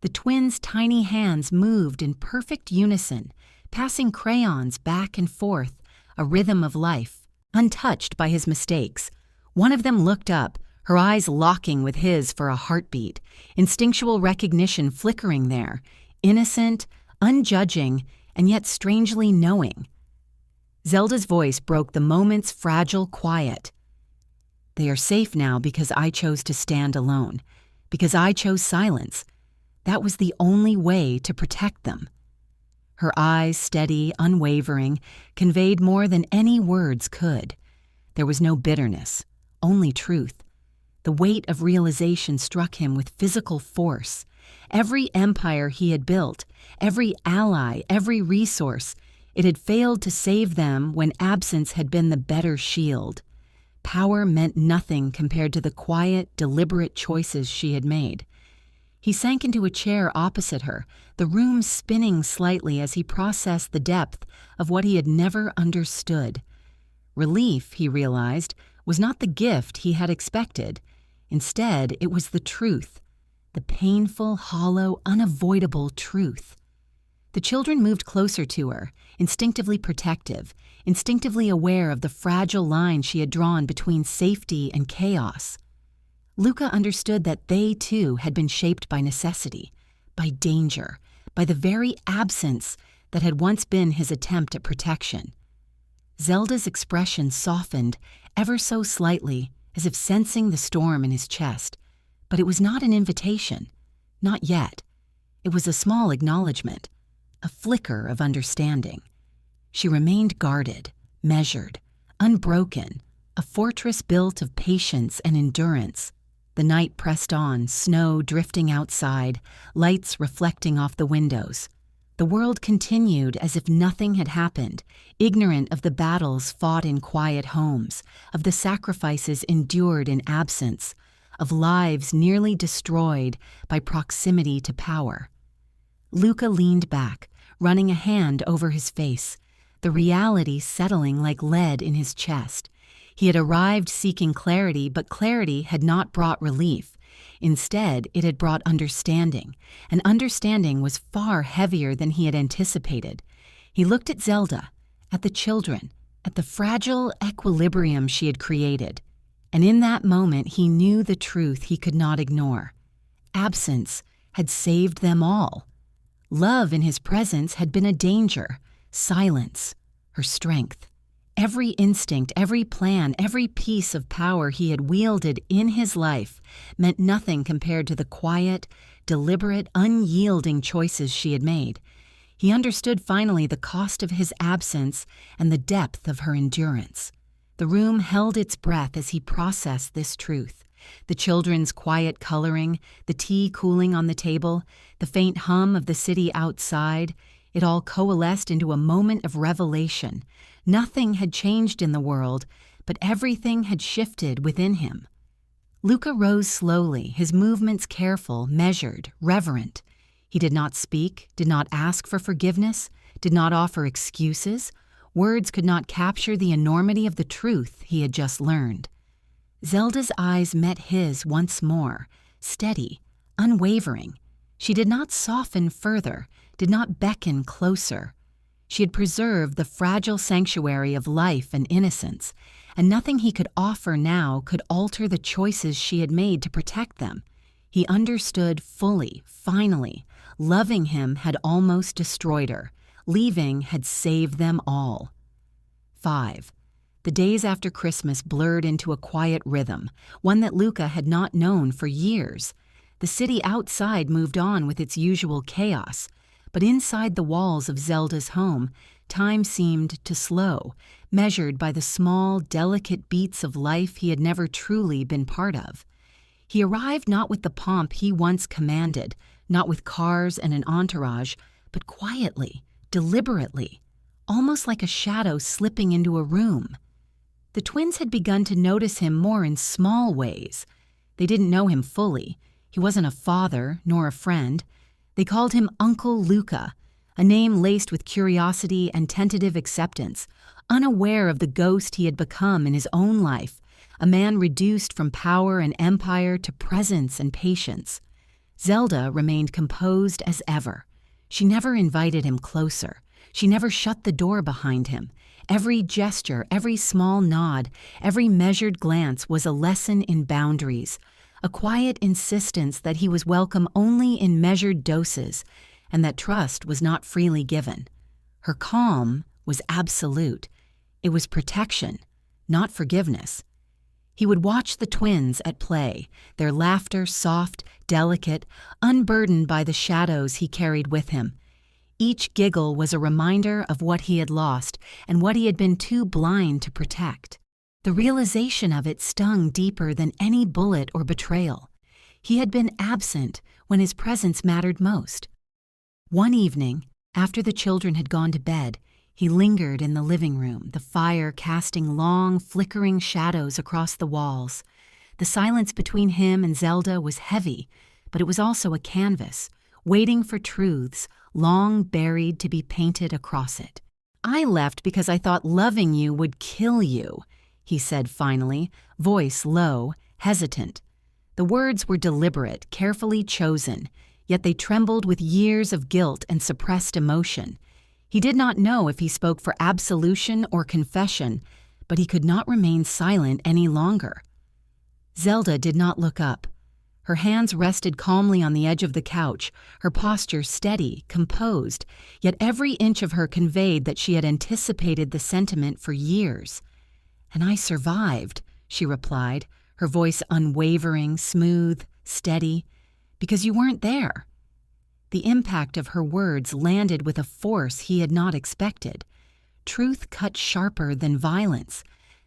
The twins' tiny hands moved in perfect unison, passing crayons back and forth, a rhythm of life, untouched by his mistakes. One of them looked up, her eyes locking with his for a heartbeat, instinctual recognition flickering there, innocent, unjudging, and yet strangely knowing. Zelda's voice broke the moment's fragile quiet. "They are safe now because I chose to stand alone, because I chose silence. That was the only way to protect them." Her eyes, steady, unwavering, conveyed more than any words could. There was no bitterness, only truth. The weight of realization struck him with physical force. Every empire he had built, every ally, every resource, it had failed to save them when absence had been the better shield. Power meant nothing compared to the quiet, deliberate choices she had made. He sank into a chair opposite her, the room spinning slightly as he processed the depth of what he had never understood. Relief, he realized, was not the gift he had expected. Instead, it was the truth, the painful, hollow, unavoidable truth. The children moved closer to her, instinctively protective, instinctively aware of the fragile line she had drawn between safety and chaos. Luca understood that they, too, had been shaped by necessity, by danger, by the very absence that had once been his attempt at protection. Zelda's expression softened, ever so slightly, as if sensing the storm in his chest. But it was not an invitation. Not yet. It was a small acknowledgement, a flicker of understanding. She remained guarded, measured, unbroken, a fortress built of patience and endurance. The night pressed on, snow drifting outside, lights reflecting off the windows. The world continued as if nothing had happened, ignorant of the battles fought in quiet homes, of the sacrifices endured in absence, of lives nearly destroyed by proximity to power. Luca leaned back, running a hand over his face, the reality settling like lead in his chest. He had arrived seeking clarity, but clarity had not brought relief. Instead, it had brought understanding, and understanding was far heavier than he had anticipated. He looked at Zelda, at the children, at the fragile equilibrium she had created, and in that moment he knew the truth he could not ignore. Absence had saved them all. Love in his presence had been a danger, silence, her strength. Every instinct, every plan, every piece of power he had wielded in his life meant nothing compared to the quiet, deliberate, unyielding choices she had made. He understood finally the cost of his absence and the depth of her endurance. The room held its breath as he processed this truth. The children's quiet coloring, the tea cooling on the table, the faint hum of the city outside, it all coalesced into a moment of revelation. Nothing had changed in the world, but everything had shifted within him. Luca rose slowly, his movements careful, measured, reverent. He did not speak, did not ask for forgiveness, did not offer excuses. Words could not capture the enormity of the truth he had just learned. Zelda's eyes met his once more, steady, unwavering. She did not soften further, did not beckon closer. She had preserved the fragile sanctuary of life and innocence, and nothing he could offer now could alter the choices she had made to protect them. He understood fully, finally. Loving him had almost destroyed her. Leaving had saved them all. 5. The days after Christmas blurred into a quiet rhythm, one that Luca had not known for years. The city outside moved on with its usual chaos, but inside the walls of Zelda's home, time seemed to slow, measured by the small, delicate beats of life he had never truly been part of. He arrived not with the pomp he once commanded, not with cars and an entourage, but quietly, deliberately, almost like a shadow slipping into a room. The twins had begun to notice him more in small ways. They didn't know him fully. He wasn't a father nor a friend. They called him Uncle Luca, a name laced with curiosity and tentative acceptance, unaware of the ghost he had become in his own life, a man reduced from power and empire to presence and patience. Zelda remained composed as ever. She never invited him closer. She never shut the door behind him. Every gesture, every small nod, every measured glance was a lesson in boundaries, a quiet insistence that he was welcome only in measured doses, and that trust was not freely given. Her calm was absolute. It was protection, not forgiveness. He would watch the twins at play, their laughter soft, delicate, unburdened by the shadows he carried with him. Each giggle was a reminder of what he had lost and what he had been too blind to protect. The realization of it stung deeper than any bullet or betrayal. He had been absent when his presence mattered most. One evening, after the children had gone to bed, he lingered in the living room, the fire casting long, flickering shadows across the walls. The silence between him and Zelda was heavy, but it was also a canvas, waiting for truths long buried to be painted across it. "I left because I thought loving you would kill you," he said finally, voice low, hesitant. The words were deliberate, carefully chosen, yet they trembled with years of guilt and suppressed emotion. He did not know if he spoke for absolution or confession, but he could not remain silent any longer. Zelda did not look up. Her hands rested calmly on the edge of the couch, her posture steady, composed, yet every inch of her conveyed that she had anticipated the sentiment for years. "And I survived," she replied, her voice unwavering, smooth, steady, "because you weren't there." The impact of her words landed with a force he had not expected. Truth cut sharper than violence.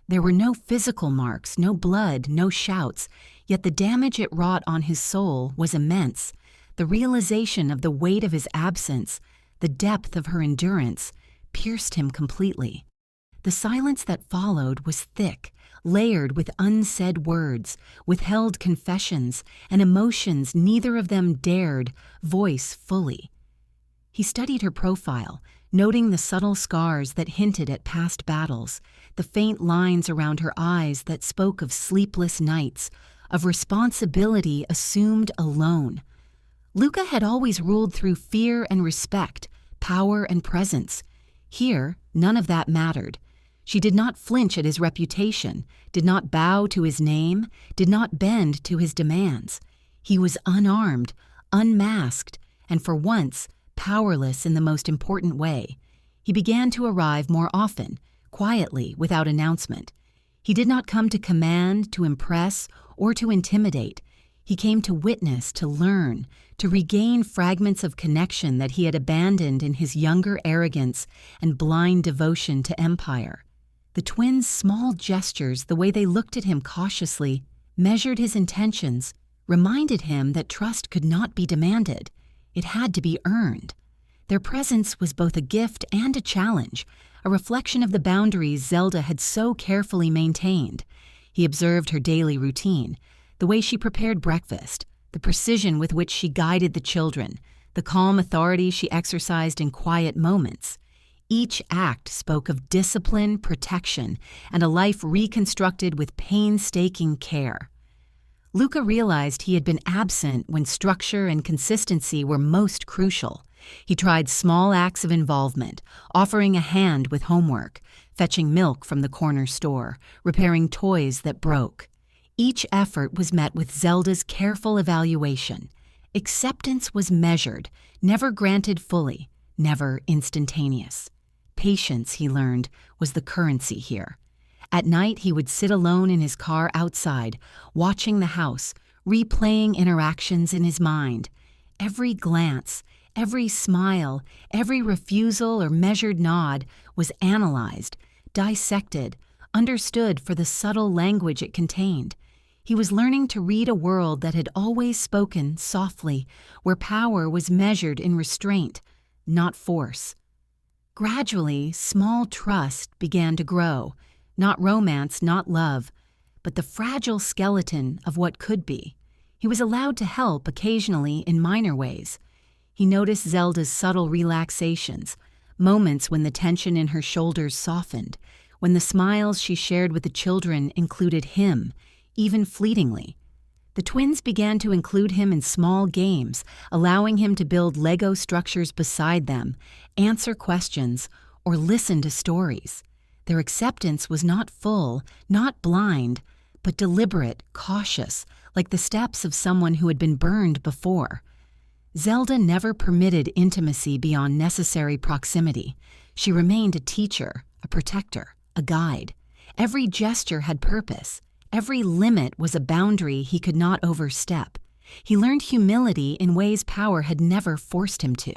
There were no physical marks, no blood, no shouts, yet the damage it wrought on his soul was immense. The realization of the weight of his absence, the depth of her endurance, pierced him completely. The silence that followed was thick, layered with unsaid words, withheld confessions, and emotions neither of them dared voice fully. He studied her profile, noting the subtle scars that hinted at past battles, the faint lines around her eyes that spoke of sleepless nights, of responsibility assumed alone. Luca had always ruled through fear and respect, power and presence. Here, none of that mattered. She did not flinch at his reputation, did not bow to his name, did not bend to his demands. He was unarmed, unmasked, and for once, powerless in the most important way. He began to arrive more often, quietly, without announcement. He did not come to command, to impress, or to intimidate. He came to witness, to learn, to regain fragments of connection that he had abandoned in his younger arrogance and blind devotion to empire. The twins' small gestures, the way they looked at him cautiously, measured his intentions, reminded him that trust could not be demanded. It had to be earned. Their presence was both a gift and a challenge, a reflection of the boundaries Zelda had so carefully maintained. He observed her daily routine, the way she prepared breakfast, the precision with which she guided the children, the calm authority she exercised in quiet moments. Each act spoke of discipline, protection, and a life reconstructed with painstaking care. Luca realized he had been absent when structure and consistency were most crucial. He tried small acts of involvement, offering a hand with homework, fetching milk from the corner store, repairing toys that broke. Each effort was met with Zelda's careful evaluation. Acceptance was measured, never granted fully, never instantaneous. Patience, he learned, was the currency here. At night, he would sit alone in his car outside, watching the house, replaying interactions in his mind. Every glance, every smile, every refusal or measured nod was analyzed, dissected, understood for the subtle language it contained. He was learning to read a world that had always spoken softly, where power was measured in restraint, not force. Gradually, small trust began to grow. Not romance, not love, but the fragile skeleton of what could be. He was allowed to help occasionally in minor ways. He noticed Zelda's subtle relaxations, moments when the tension in her shoulders softened, when the smiles she shared with the children included him, even fleetingly. The twins began to include him in small games, allowing him to build Lego structures beside them, answer questions, or listen to stories. Their acceptance was not full, not blind, but deliberate, cautious, like the steps of someone who had been burned before. Zelda never permitted intimacy beyond necessary proximity. She remained a teacher, a protector, a guide. Every gesture had purpose. Every limit was a boundary he could not overstep. He learned humility in ways power had never forced him to.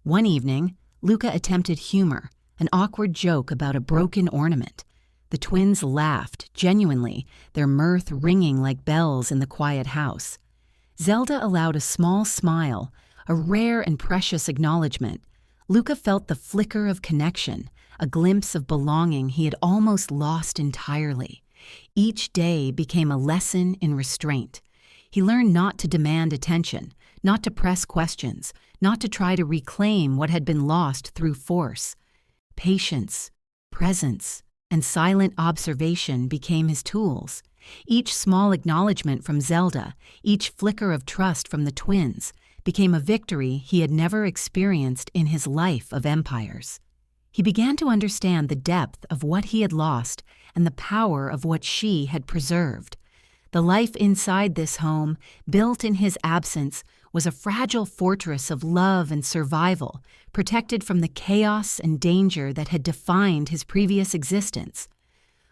One evening, Luca attempted humor, an awkward joke about a broken ornament. The twins laughed, genuinely, their mirth ringing like bells in the quiet house. Zelda allowed a small smile, a rare and precious acknowledgement. Luca felt the flicker of connection, a glimpse of belonging he had almost lost entirely. Each day became a lesson in restraint. He learned not to demand attention, not to press questions, not to try to reclaim what had been lost through force. Patience, presence, and silent observation became his tools. Each small acknowledgement from Zelda, each flicker of trust from the twins, became a victory he had never experienced in his life of empires. He began to understand the depth of what he had lost and the power of what she had preserved. The life inside this home, built in his absence, was a fragile fortress of love and survival, protected from the chaos and danger that had defined his previous existence.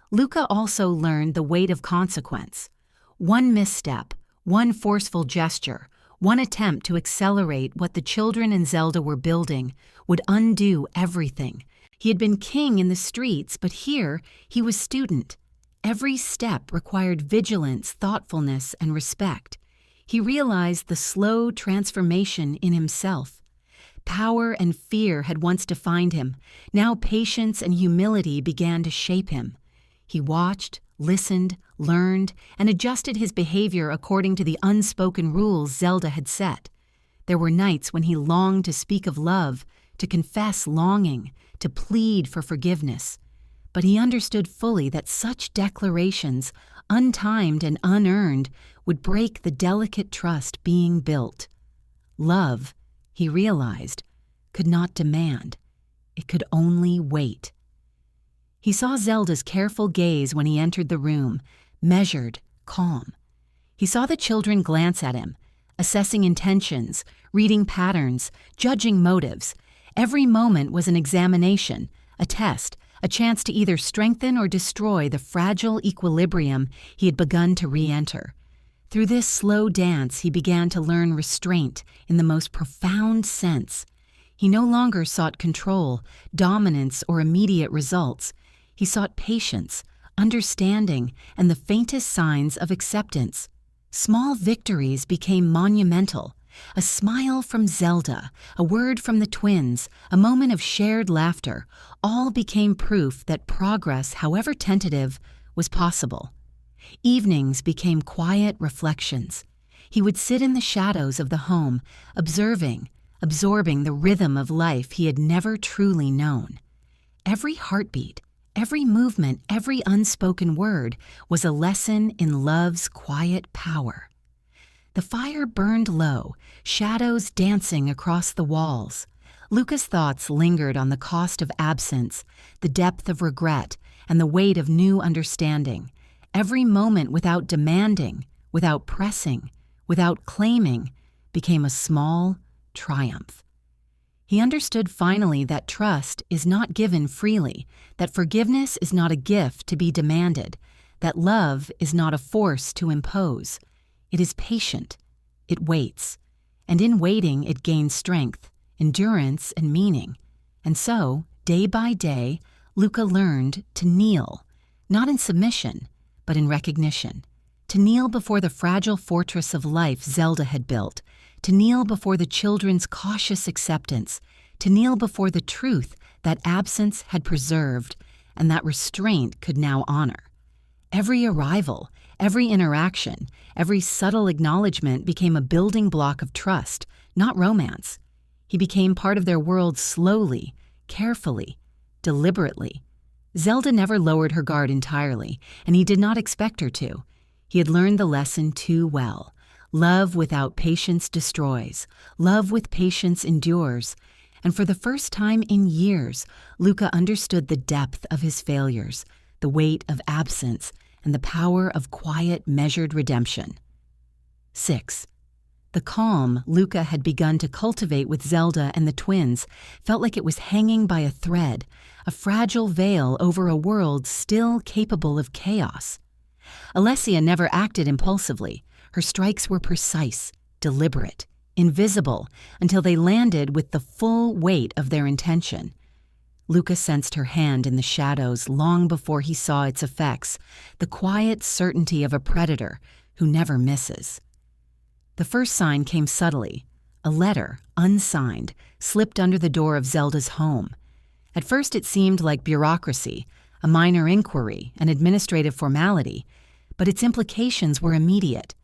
Luca also learned the weight of consequence. One misstep, one forceful gesture, one attempt to accelerate what the children and Zelda were building would undo everything. He had been king in the streets, but here he was student. Every step required vigilance, thoughtfulness, and respect. He realized the slow transformation in himself. Power and fear had once defined him. Now patience and humility began to shape him. He watched, listened, learned, and adjusted his behavior according to the unspoken rules Zelda had set. There were nights when he longed to speak of love, to confess longing, to plead for forgiveness. But he understood fully that such declarations, untimed and unearned, would break the delicate trust being built. Love, he realized, could not demand. It could only wait. He saw Zelda's careful gaze when he entered the room, measured, calm. He saw the children glance at him, assessing intentions, reading patterns, judging motives. Every moment was an examination, a test, a chance to either strengthen or destroy the fragile equilibrium he had begun to re-enter. Through this slow dance, he began to learn restraint in the most profound sense. He no longer sought control, dominance, or immediate results. He sought patience, understanding, and the faintest signs of acceptance. Small victories became monumental. A smile from Zelda, a word from the twins, a moment of shared laughter, all became proof that progress, however tentative, was possible. Evenings became quiet reflections. He would sit in the shadows of the home, absorbing the rhythm of life he had never truly known. Every heartbeat, every movement, every unspoken word was a lesson in love's quiet power. The fire burned low, shadows dancing across the walls. Luca's thoughts lingered on the cost of absence, the depth of regret, and the weight of new understanding. Every moment without demanding, without pressing, without claiming, became a small triumph. He understood finally that trust is not given freely, that forgiveness is not a gift to be demanded, that love is not a force to impose. It is patient. It waits. And in waiting, it gains strength, endurance, and meaning. And so, day by day, Luca learned to kneel, not in submission, but in recognition. To kneel before the fragile fortress of life Zelda had built, to kneel before the children's cautious acceptance, to kneel before the truth that absence had preserved and that restraint could now honor. Every arrival, every interaction, every subtle acknowledgement became a building block of trust, not romance. He became part of their world slowly, carefully, deliberately. Zelda never lowered her guard entirely, and he did not expect her to. He had learned the lesson too well. Love without patience destroys. Love with patience endures. And for the first time in years, Luca understood the depth of his failures, the weight of absence, and the power of quiet, measured redemption. 6. The calm Luca had begun to cultivate with Zelda and the twins felt like it was hanging by a thread, a fragile veil over a world still capable of chaos. Alessia never acted impulsively. Her strikes were precise, deliberate, invisible, until they landed with the full weight of their intention. Luca sensed her hand in the shadows long before he saw its effects, the quiet certainty of a predator who never misses. The first sign came subtly. A letter, unsigned, slipped under the door of Zelda's home. At first it seemed like bureaucracy, a minor inquiry, an administrative formality, but its implications were immediate.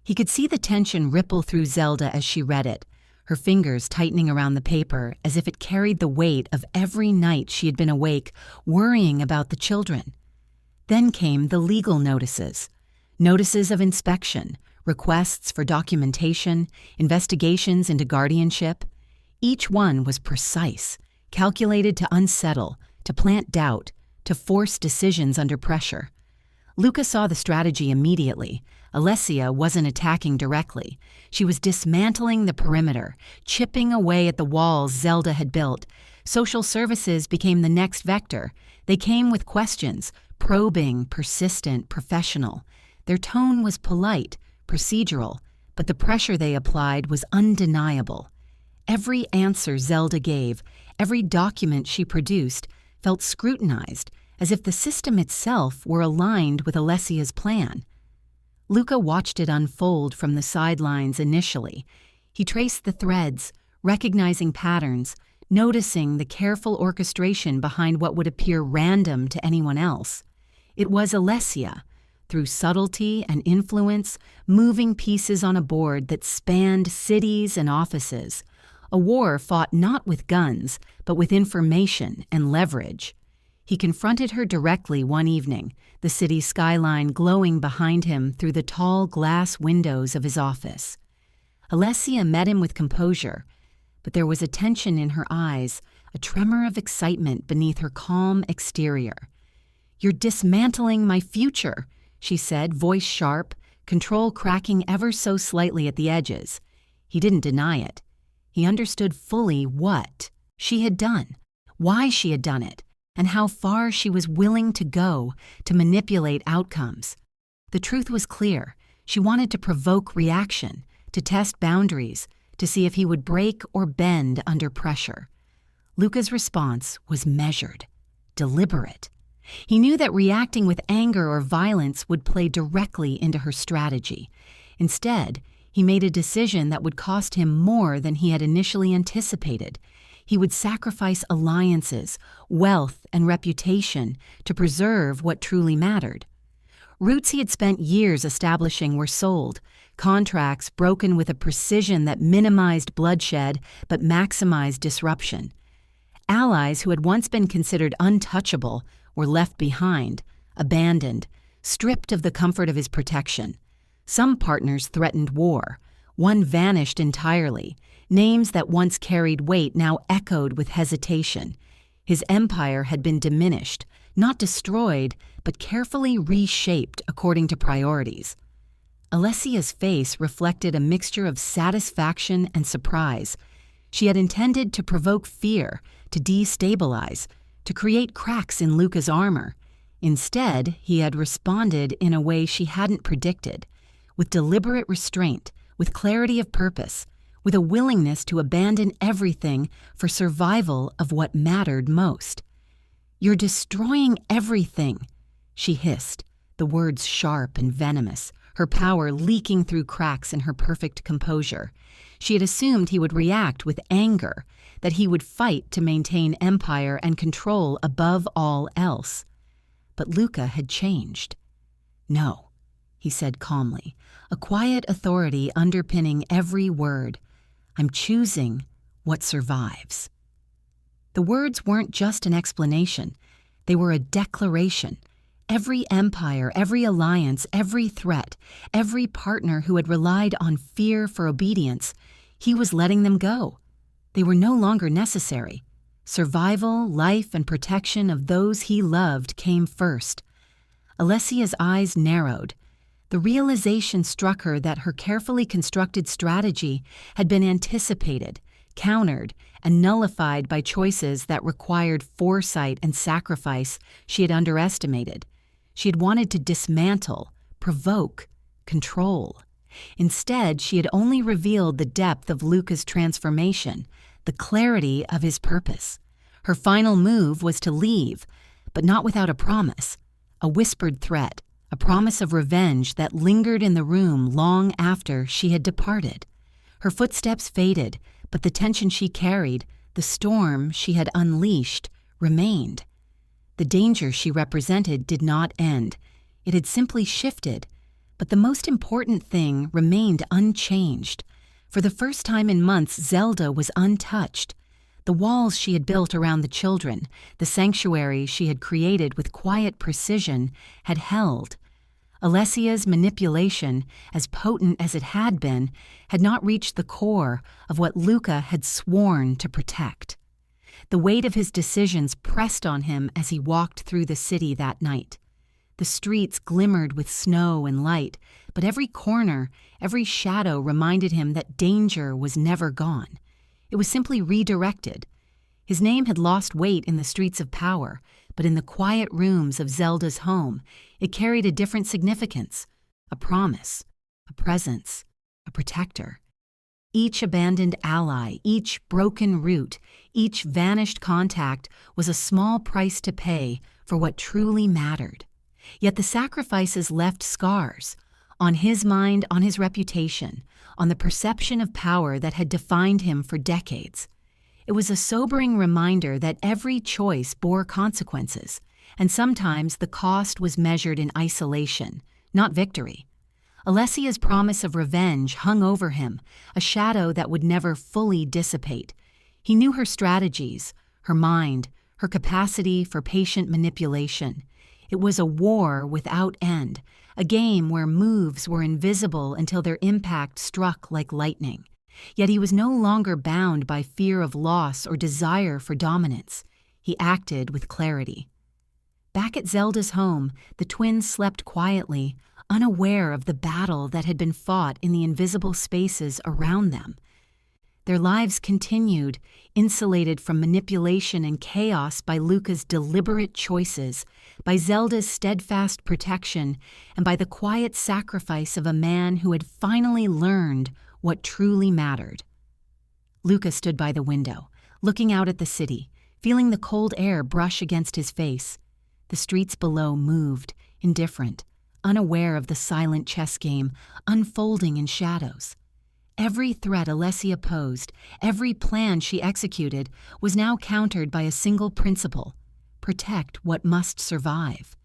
He could see the tension ripple through Zelda as she read it, her fingers tightening around the paper as if it carried the weight of every night she had been awake, worrying about the children. Then came the legal notices. Notices of inspection, requests for documentation, investigations into guardianship. Each one was precise, calculated to unsettle, to plant doubt, to force decisions under pressure. Luca saw the strategy immediately. Alessia wasn't attacking directly. She was dismantling the perimeter, chipping away at the walls Zelda had built. Social services became the next vector. They came with questions, probing, persistent, professional. Their tone was polite, procedural, but the pressure they applied was undeniable. Every answer Zelda gave, every document she produced, felt scrutinized, as if the system itself were aligned with Alessia's plan. Luca watched it unfold from the sidelines initially. He traced the threads, recognizing patterns, noticing the careful orchestration behind what would appear random to anyone else. It was Alessia, through subtlety and influence, moving pieces on a board that spanned cities and offices. A war fought not with guns, but with information and leverage. He confronted her directly one evening, the city skyline glowing behind him through the tall glass windows of his office. Alessia met him with composure, but there was a tension in her eyes, a tremor of excitement beneath her calm exterior. "You're dismantling my future," she said, voice sharp, control cracking ever so slightly at the edges. He didn't deny it. He understood fully what she had done, why she had done it, and how far she was willing to go to manipulate outcomes. The truth was clear. She wanted to provoke reaction, to test boundaries, to see if he would break or bend under pressure. Luca's response was measured, deliberate. He knew that reacting with anger or violence would play directly into her strategy. Instead, he made a decision that would cost him more than he had initially anticipated. He would sacrifice alliances, wealth, and reputation to preserve what truly mattered. Roots he had spent years establishing were sold, contracts broken with a precision that minimized bloodshed but maximized disruption. Allies who had once been considered untouchable were left behind, abandoned, stripped of the comfort of his protection. Some partners threatened war. One vanished entirely. Names that once carried weight now echoed with hesitation. His empire had been diminished, not destroyed, but carefully reshaped according to priorities. Alessia's face reflected a mixture of satisfaction and surprise. She had intended to provoke fear, to destabilize, to create cracks in Luca's armor. Instead, he had responded in a way she hadn't predicted, with deliberate restraint, with clarity of purpose, with a willingness to abandon everything for survival of what mattered most. "You're destroying everything," she hissed, the words sharp and venomous, her power leaking through cracks in her perfect composure. She had assumed he would react with anger, that he would fight to maintain empire and control above all else. But Luca had changed. "No," he said calmly, a quiet authority underpinning every word. "I'm choosing what survives." The words weren't just an explanation. They were a declaration. Every empire, every alliance, every threat, every partner who had relied on fear for obedience, he was letting them go. They were no longer necessary. Survival, life, and protection of those he loved came first. Alessia's eyes narrowed. The realization struck her that her carefully constructed strategy had been anticipated, countered, and nullified by choices that required foresight and sacrifice she had underestimated. She had wanted to dismantle, provoke, control. Instead, she had only revealed the depth of Luca's transformation, the clarity of his purpose. Her final move was to leave, but not without a promise, a whispered threat, a promise of revenge that lingered in the room long after she had departed. Her footsteps faded, but the tension she carried, the storm she had unleashed, remained. The danger she represented did not end. It had simply shifted, but the most important thing remained unchanged. For the first time in months, Zelda was untouched. The walls she had built around the children, the sanctuary she had created with quiet precision, had held. Alessia's manipulation, as potent as it had not reached the core of what Luca had sworn to protect. The weight of his decisions pressed on him as he walked through the city that night. The streets glimmered with snow and light, but every corner, every shadow reminded him that danger was never gone. It was simply redirected. His name had lost weight in the streets of power, but in the quiet rooms of Zelda's home, it carried a different significance, a promise, a presence, a protector. Each abandoned ally, each broken root, each vanished contact was a small price to pay for what truly mattered. Yet the sacrifices left scars. On his mind, on his reputation, on the perception of power that had defined him for decades. It was a sobering reminder that every choice bore consequences, and sometimes the cost was measured in isolation, not victory. Alessia's promise of revenge hung over him, a shadow that would never fully dissipate. He knew her strategies, her mind, her capacity for patient manipulation. It was a war without end, a game where moves were invisible until their impact struck like lightning. Yet he was no longer bound by fear of loss or desire for dominance. He acted with clarity. Back at Zelda's home, the twins slept quietly, unaware of the battle that had been fought in the invisible spaces around them. Their lives continued, insulated from manipulation and chaos by Luca's deliberate choices, by Zelda's steadfast protection, and by the quiet sacrifice of a man who had finally learned what truly mattered. Luca stood by the window, looking out at the city, feeling the cold air brush against his face. The streets below moved, indifferent, unaware of the silent chess game unfolding in shadows. Every threat Alessia posed, every plan she executed, was now countered by a single principle: protect what must survive.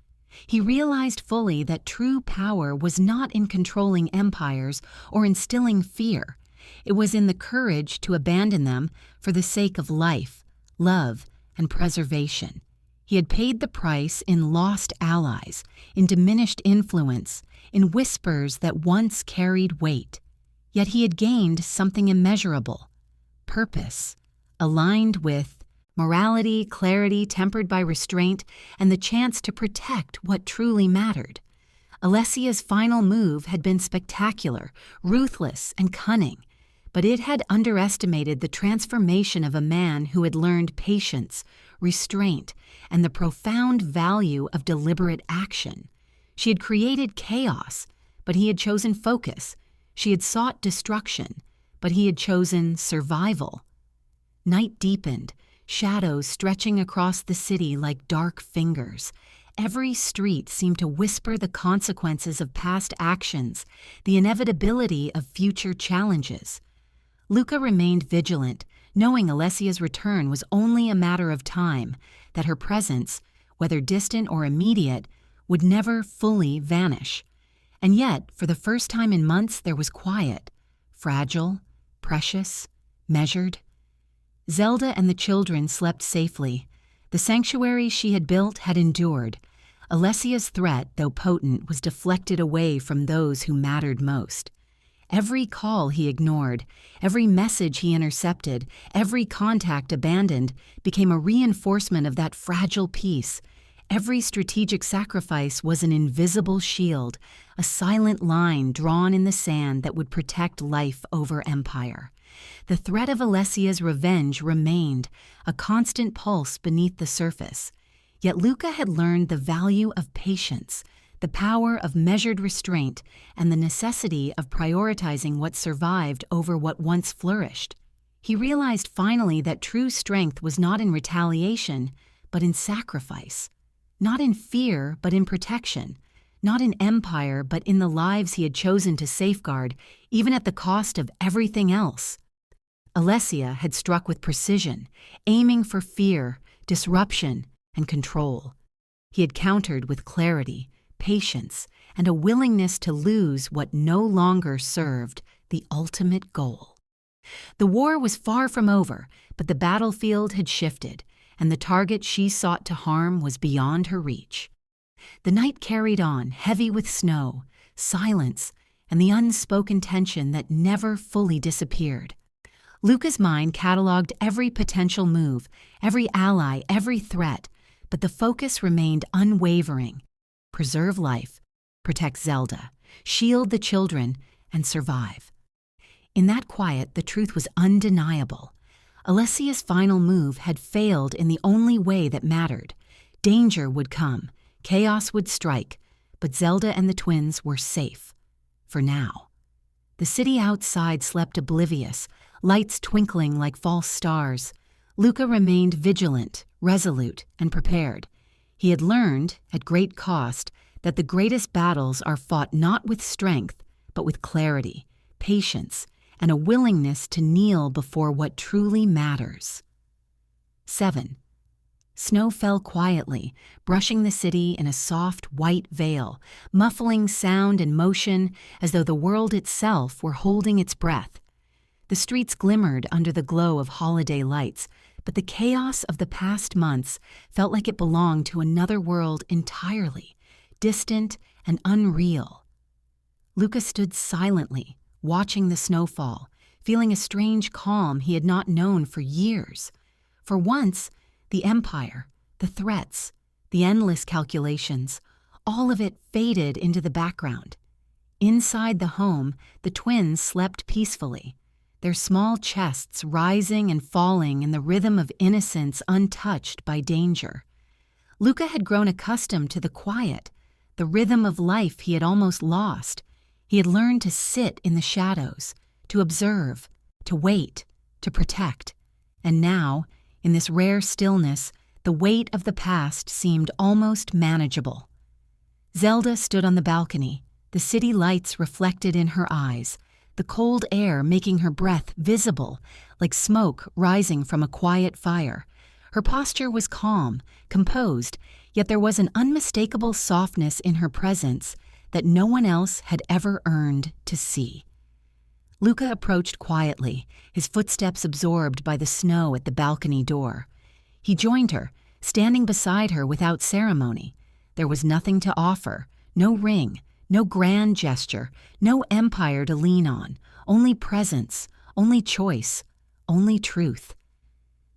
He realized fully that true power was not in controlling empires or instilling fear. It was in the courage to abandon them for the sake of life, love, and preservation. He had paid the price in lost allies, in diminished influence, in whispers that once carried weight. Yet he had gained something immeasurable: purpose, aligned with morality, clarity tempered by restraint, and the chance to protect what truly mattered. Alessia's final move had been spectacular, ruthless, and cunning, but it had underestimated the transformation of a man who had learned patience, restraint, and the profound value of deliberate action. She had created chaos, but he had chosen focus. She had sought destruction, but he had chosen survival. Night deepened, shadows stretching across the city like dark fingers. Every street seemed to whisper the consequences of past actions, the inevitability of future challenges. Luca remained vigilant, knowing Alessia's return was only a matter of time, that her presence, whether distant or immediate, would never fully vanish. And yet, for the first time in months, there was quiet, fragile, precious, measured. Zelda and the children slept safely. The sanctuary she had built had endured. Alessia's threat, though potent, was deflected away from those who mattered most. Every call he ignored, every message he intercepted, every contact abandoned became a reinforcement of that fragile peace. Every strategic sacrifice was an invisible shield, a silent line drawn in the sand that would protect life over empire. The threat of Alessia's revenge remained, a constant pulse beneath the surface. Yet Luca had learned the value of patience, the power of measured restraint, and the necessity of prioritizing what survived over what once flourished. He realized finally that true strength was not in retaliation, but in sacrifice. Not in fear, but in protection. Not in empire, but in the lives he had chosen to safeguard, even at the cost of everything else. Alessia had struck with precision, aiming for fear, disruption, and control. He had countered with clarity, patience, and a willingness to lose what no longer served the ultimate goal. The war was far from over, but the battlefield had shifted, and the target she sought to harm was beyond her reach. The night carried on, heavy with snow, silence, and the unspoken tension that never fully disappeared. Luca's mind cataloged every potential move, every ally, every threat, but the focus remained unwavering. Preserve life, protect Zelda, shield the children, and survive. In that quiet, the truth was undeniable. Alessia's final move had failed in the only way that mattered. Danger would come, chaos would strike, but Zelda and the twins were safe. For now. The city outside slept oblivious, lights twinkling like false stars. Luca remained vigilant, resolute, and prepared. He had learned, at great cost, that the greatest battles are fought not with strength, but with clarity, patience, and a willingness to kneel before what truly matters. 7. Snow fell quietly, brushing the city in a soft white veil, muffling sound and motion as though the world itself were holding its breath. The streets glimmered under the glow of holiday lights, but the chaos of the past months felt like it belonged to another world entirely, distant and unreal. Luca stood silently, watching the snowfall, feeling a strange calm he had not known for years. For once, the empire, the threats, the endless calculations, all of it faded into the background. Inside the home, the twins slept peacefully, their small chests rising and falling in the rhythm of innocence untouched by danger. Luca had grown accustomed to the quiet, the rhythm of life he had almost lost. He had learned to sit in the shadows, to observe, to wait, to protect. And now, in this rare stillness, the weight of the past seemed almost manageable. Zelda stood on the balcony, the city lights reflected in her eyes, the cold air making her breath visible, like smoke rising from a quiet fire. Her posture was calm, composed, yet there was an unmistakable softness in her presence that no one else had ever earned to see. Luca approached quietly, his footsteps absorbed by the snow at the balcony door. He joined her, standing beside her without ceremony. There was nothing to offer, no ring, no grand gesture, no empire to lean on, only presence, only choice, only truth.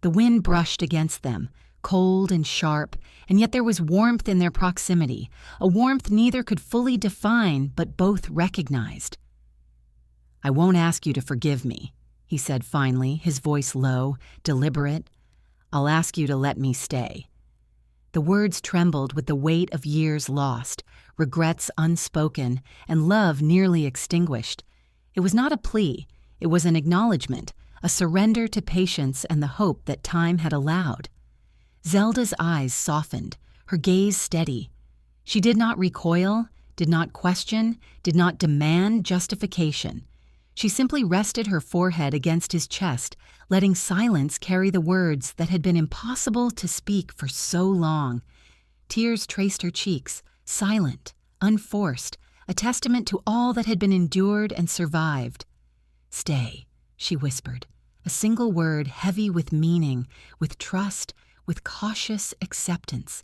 The wind brushed against them, cold and sharp, and yet there was warmth in their proximity, a warmth neither could fully define but both recognized. "I won't ask you to forgive me," he said finally, his voice low, deliberate. "I'll ask you to let me stay." The words trembled with the weight of years lost, regrets unspoken, and love nearly extinguished. It was not a plea, it was an acknowledgement, a surrender to patience and the hope that time had allowed. Zelda's eyes softened, her gaze steady. She did not recoil, did not question, did not demand justification. She simply rested her forehead against his chest, letting silence carry the words that had been impossible to speak for so long. Tears traced her cheeks, silent, unforced, a testament to all that had been endured and survived. "Stay," she whispered, a single word heavy with meaning, with trust, with cautious acceptance.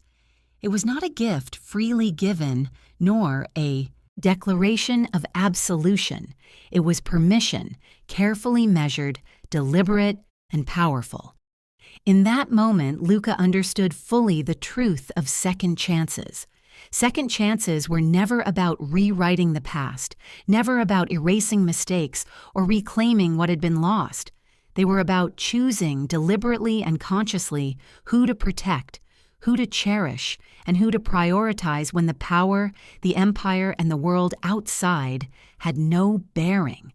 It was not a gift freely given, nor a declaration of absolution. It was permission, carefully measured, deliberate, and powerful. In that moment, Luca understood fully the truth of second chances. Second chances were never about rewriting the past, never about erasing mistakes or reclaiming what had been lost. They were about choosing deliberately and consciously who to protect, who to cherish, and who to prioritize when the power, the empire, and the world outside had no bearing.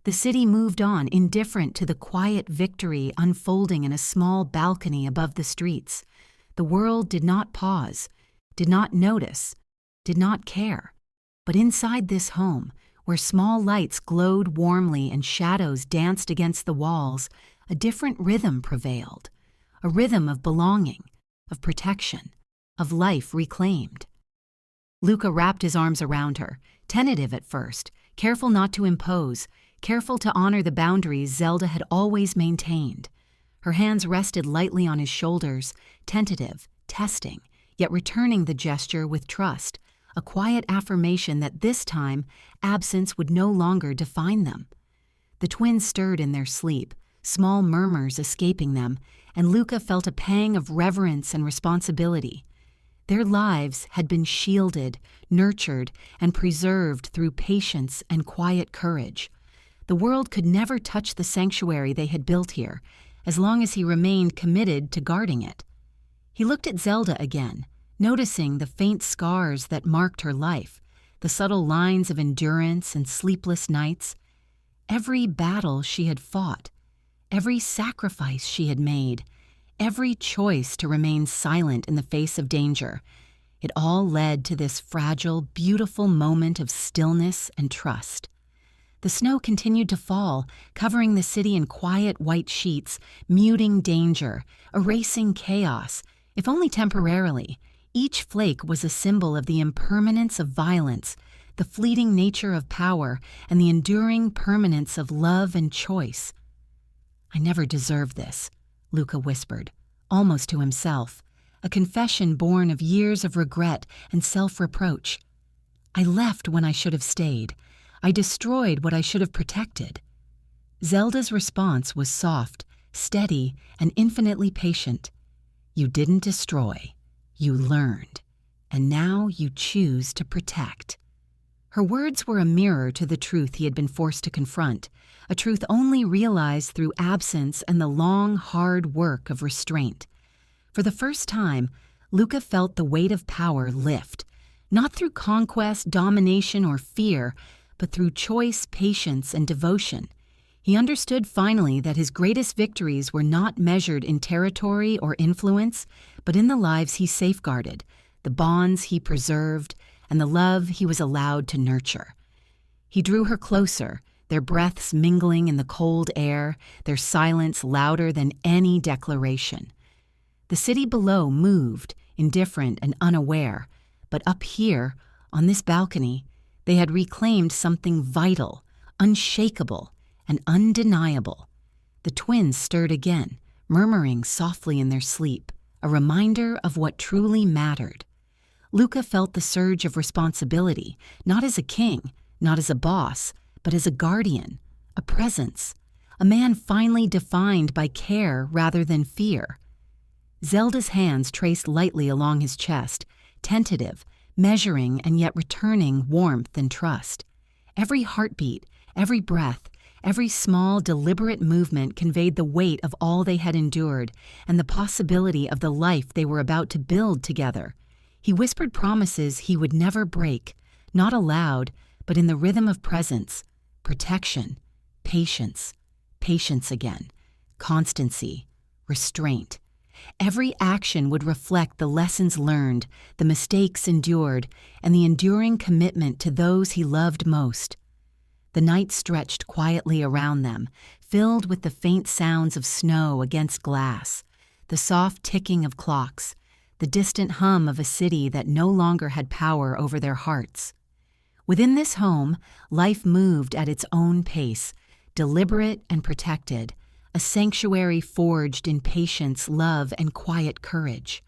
The city moved on, indifferent to the quiet victory unfolding in a small balcony above the streets. The world did not pause, did not notice, did not care. But inside this home, where small lights glowed warmly and shadows danced against the walls, a different rhythm prevailed, a rhythm of belonging, of protection, of life reclaimed. Luca wrapped his arms around her, tentative at first, careful not to impose, careful to honor the boundaries Zelda had always maintained. Her hands rested lightly on his shoulders, tentative, testing, yet returning the gesture with trust, a quiet affirmation that this time absence would no longer define them. The twins stirred in their sleep, small murmurs escaping them, and Luca felt a pang of reverence and responsibility. Their lives had been shielded, nurtured, and preserved through patience and quiet courage. The world could never touch the sanctuary they had built here, as long as he remained committed to guarding it. He looked at Zelda again, noticing the faint scars that marked her life, the subtle lines of endurance and sleepless nights. Every battle she had fought, every sacrifice she had made, every choice to remain silent in the face of danger, It all led to this fragile, beautiful moment of stillness and trust. The snow continued to fall, covering the city in quiet white sheets, muting danger, erasing chaos, if only temporarily. Each flake was a symbol of the impermanence of violence, the fleeting nature of power, and the enduring permanence of love and choice. "I never deserved this," Luca whispered, almost to himself, a confession born of years of regret and self-reproach. "I left when I should have stayed. I destroyed what I should have protected." Zelda's response was soft, steady, and infinitely patient. "You didn't destroy. You learned. And now you choose to protect." Her words were a mirror to the truth he had been forced to confront, a truth only realized through absence and the long, hard work of restraint. For the first time, Luca felt the weight of power lift, not through conquest, domination, or fear, but through choice, patience, and devotion. He understood finally that his greatest victories were not measured in territory or influence, but in the lives he safeguarded, the bonds he preserved, and the love he was allowed to nurture. He drew her closer, their breaths mingling in the cold air, their silence louder than any declaration. The city below moved, indifferent and unaware, but up here, on this balcony, they had reclaimed something vital, unshakable, and undeniable. The twins stirred again, murmuring softly in their sleep, a reminder of what truly mattered. Luca felt the surge of responsibility, not as a king, not as a boss, but as a guardian, a presence, a man finally defined by care rather than fear. Zelda's hands traced lightly along his chest, tentative, measuring and yet returning warmth and trust. Every heartbeat, every breath, every small, deliberate movement conveyed the weight of all they had endured and the possibility of the life they were about to build together. He whispered promises he would never break, not aloud, but in the rhythm of presence, protection, patience, patience again, constancy, restraint. Every action would reflect the lessons learned, the mistakes endured, and the enduring commitment to those he loved most. The night stretched quietly around them, filled with the faint sounds of snow against glass, the soft ticking of clocks, the distant hum of a city that no longer had power over their hearts. Within this home, life moved at its own pace, deliberate and protected, a sanctuary forged in patience, love, and quiet courage.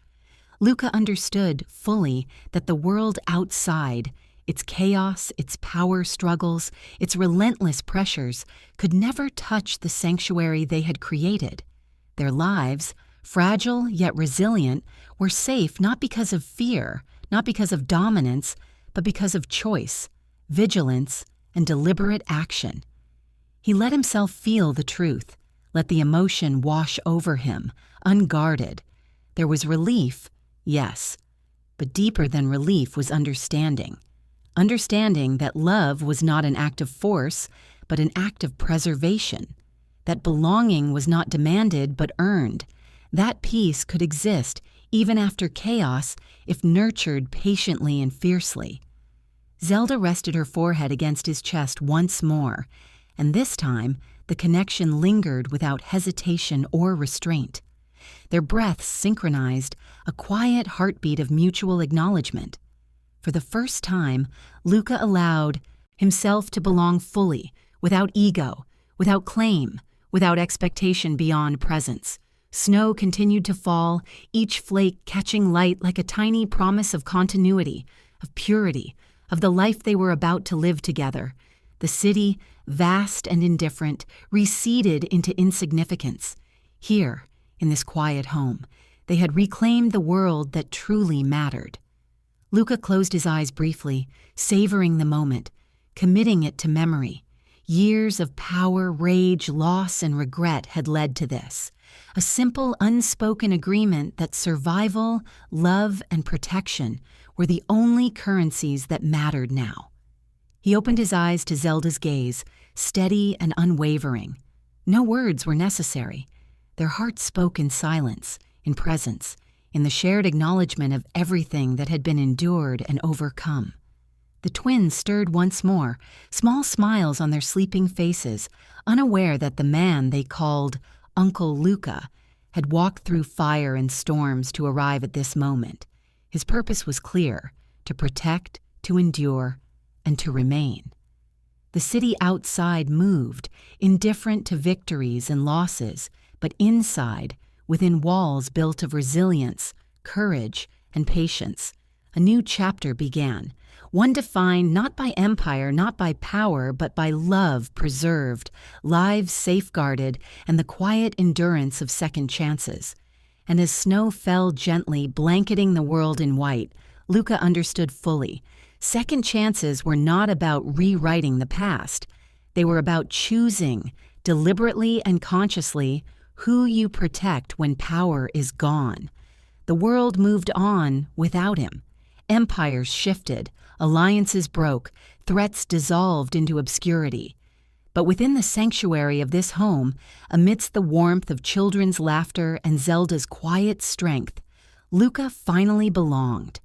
Luca understood fully that the world outside, its chaos, its power struggles, its relentless pressures, could never touch the sanctuary they had created. Their lives, fragile yet resilient, were safe not because of fear, not because of dominance, but because of choice, vigilance, and deliberate action. He let himself feel the truth, let the emotion wash over him, unguarded. There was relief, yes, but deeper than relief was understanding. Understanding that love was not an act of force, but an act of preservation. That belonging was not demanded, but earned. That peace could exist even after chaos if nurtured patiently and fiercely. Zelda rested her forehead against his chest once more, and this time the connection lingered without hesitation or restraint. Their breaths synchronized, a quiet heartbeat of mutual acknowledgement. For the first time, Luca allowed himself to belong fully, without ego, without claim, without expectation beyond presence. Snow continued to fall, each flake catching light like a tiny promise of continuity, of purity, of the life they were about to live together. The city, vast and indifferent, receded into insignificance. Here, in this quiet home, they had reclaimed the world that truly mattered. Luca closed his eyes briefly, savoring the moment, committing it to memory. Years of power, rage, loss, and regret had led to this. A simple, unspoken agreement that survival, love, and protection were the only currencies that mattered now. He opened his eyes to Zelda's gaze, steady and unwavering. No words were necessary. Their hearts spoke in silence, in presence, in the shared acknowledgement of everything that had been endured and overcome. The twins stirred once more, small smiles on their sleeping faces, unaware that the man they called Uncle Luca had walked through fire and storms to arrive at this moment. His purpose was clear: to protect, to endure, and to remain. The city outside moved, indifferent to victories and losses, but inside, within walls built of resilience, courage, and patience, a new chapter began, one defined not by empire, not by power, but by love preserved, lives safeguarded, and the quiet endurance of second chances. And as snow fell gently, blanketing the world in white, Luca understood fully. Second chances were not about rewriting the past. They were about choosing, deliberately and consciously, who you protect when power is gone. The world moved on without him. Empires shifted, alliances broke, threats dissolved into obscurity. But within the sanctuary of this home, amidst the warmth of children's laughter and Zelda's quiet strength, Luca finally belonged.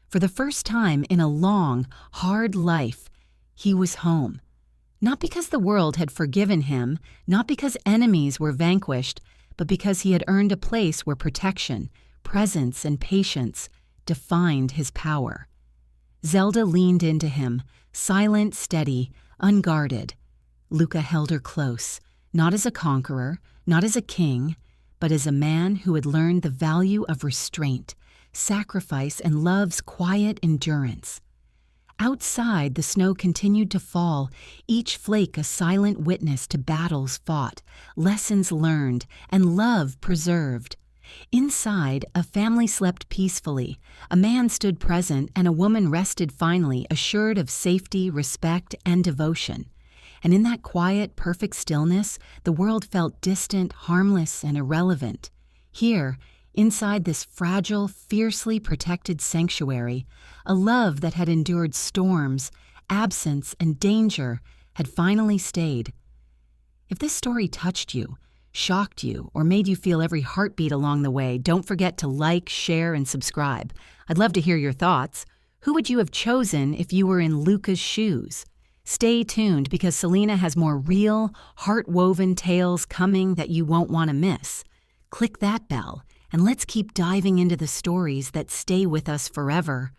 For the first time in a long, hard life, he was home. Not because the world had forgiven him, not because enemies were vanquished, but because he had earned a place where protection, presence, and patience defined his power. Zelda leaned into him, silent, steady, unguarded. Luca held her close, not as a conqueror, not as a king, but as a man who had learned the value of restraint, sacrifice, and love's quiet endurance. Outside, the snow continued to fall, each flake a silent witness to battles fought, lessons learned, and love preserved. Inside, a family slept peacefully, a man stood present, and a woman rested finally, assured of safety, respect, and devotion. And in that quiet, perfect stillness, the world felt distant, harmless, and irrelevant. Here, inside this fragile, fiercely protected sanctuary, a love that had endured storms, absence, and danger had finally stayed. If this story touched you, shocked you, or made you feel every heartbeat along the way, don't forget to like, share, and subscribe. I'd love to hear your thoughts. Who would you have chosen if you were in Luca's shoes? Stay tuned because Selena has more real, heart-woven tales coming that you won't want to miss. Click that bell, and let's keep diving into the stories that stay with us forever.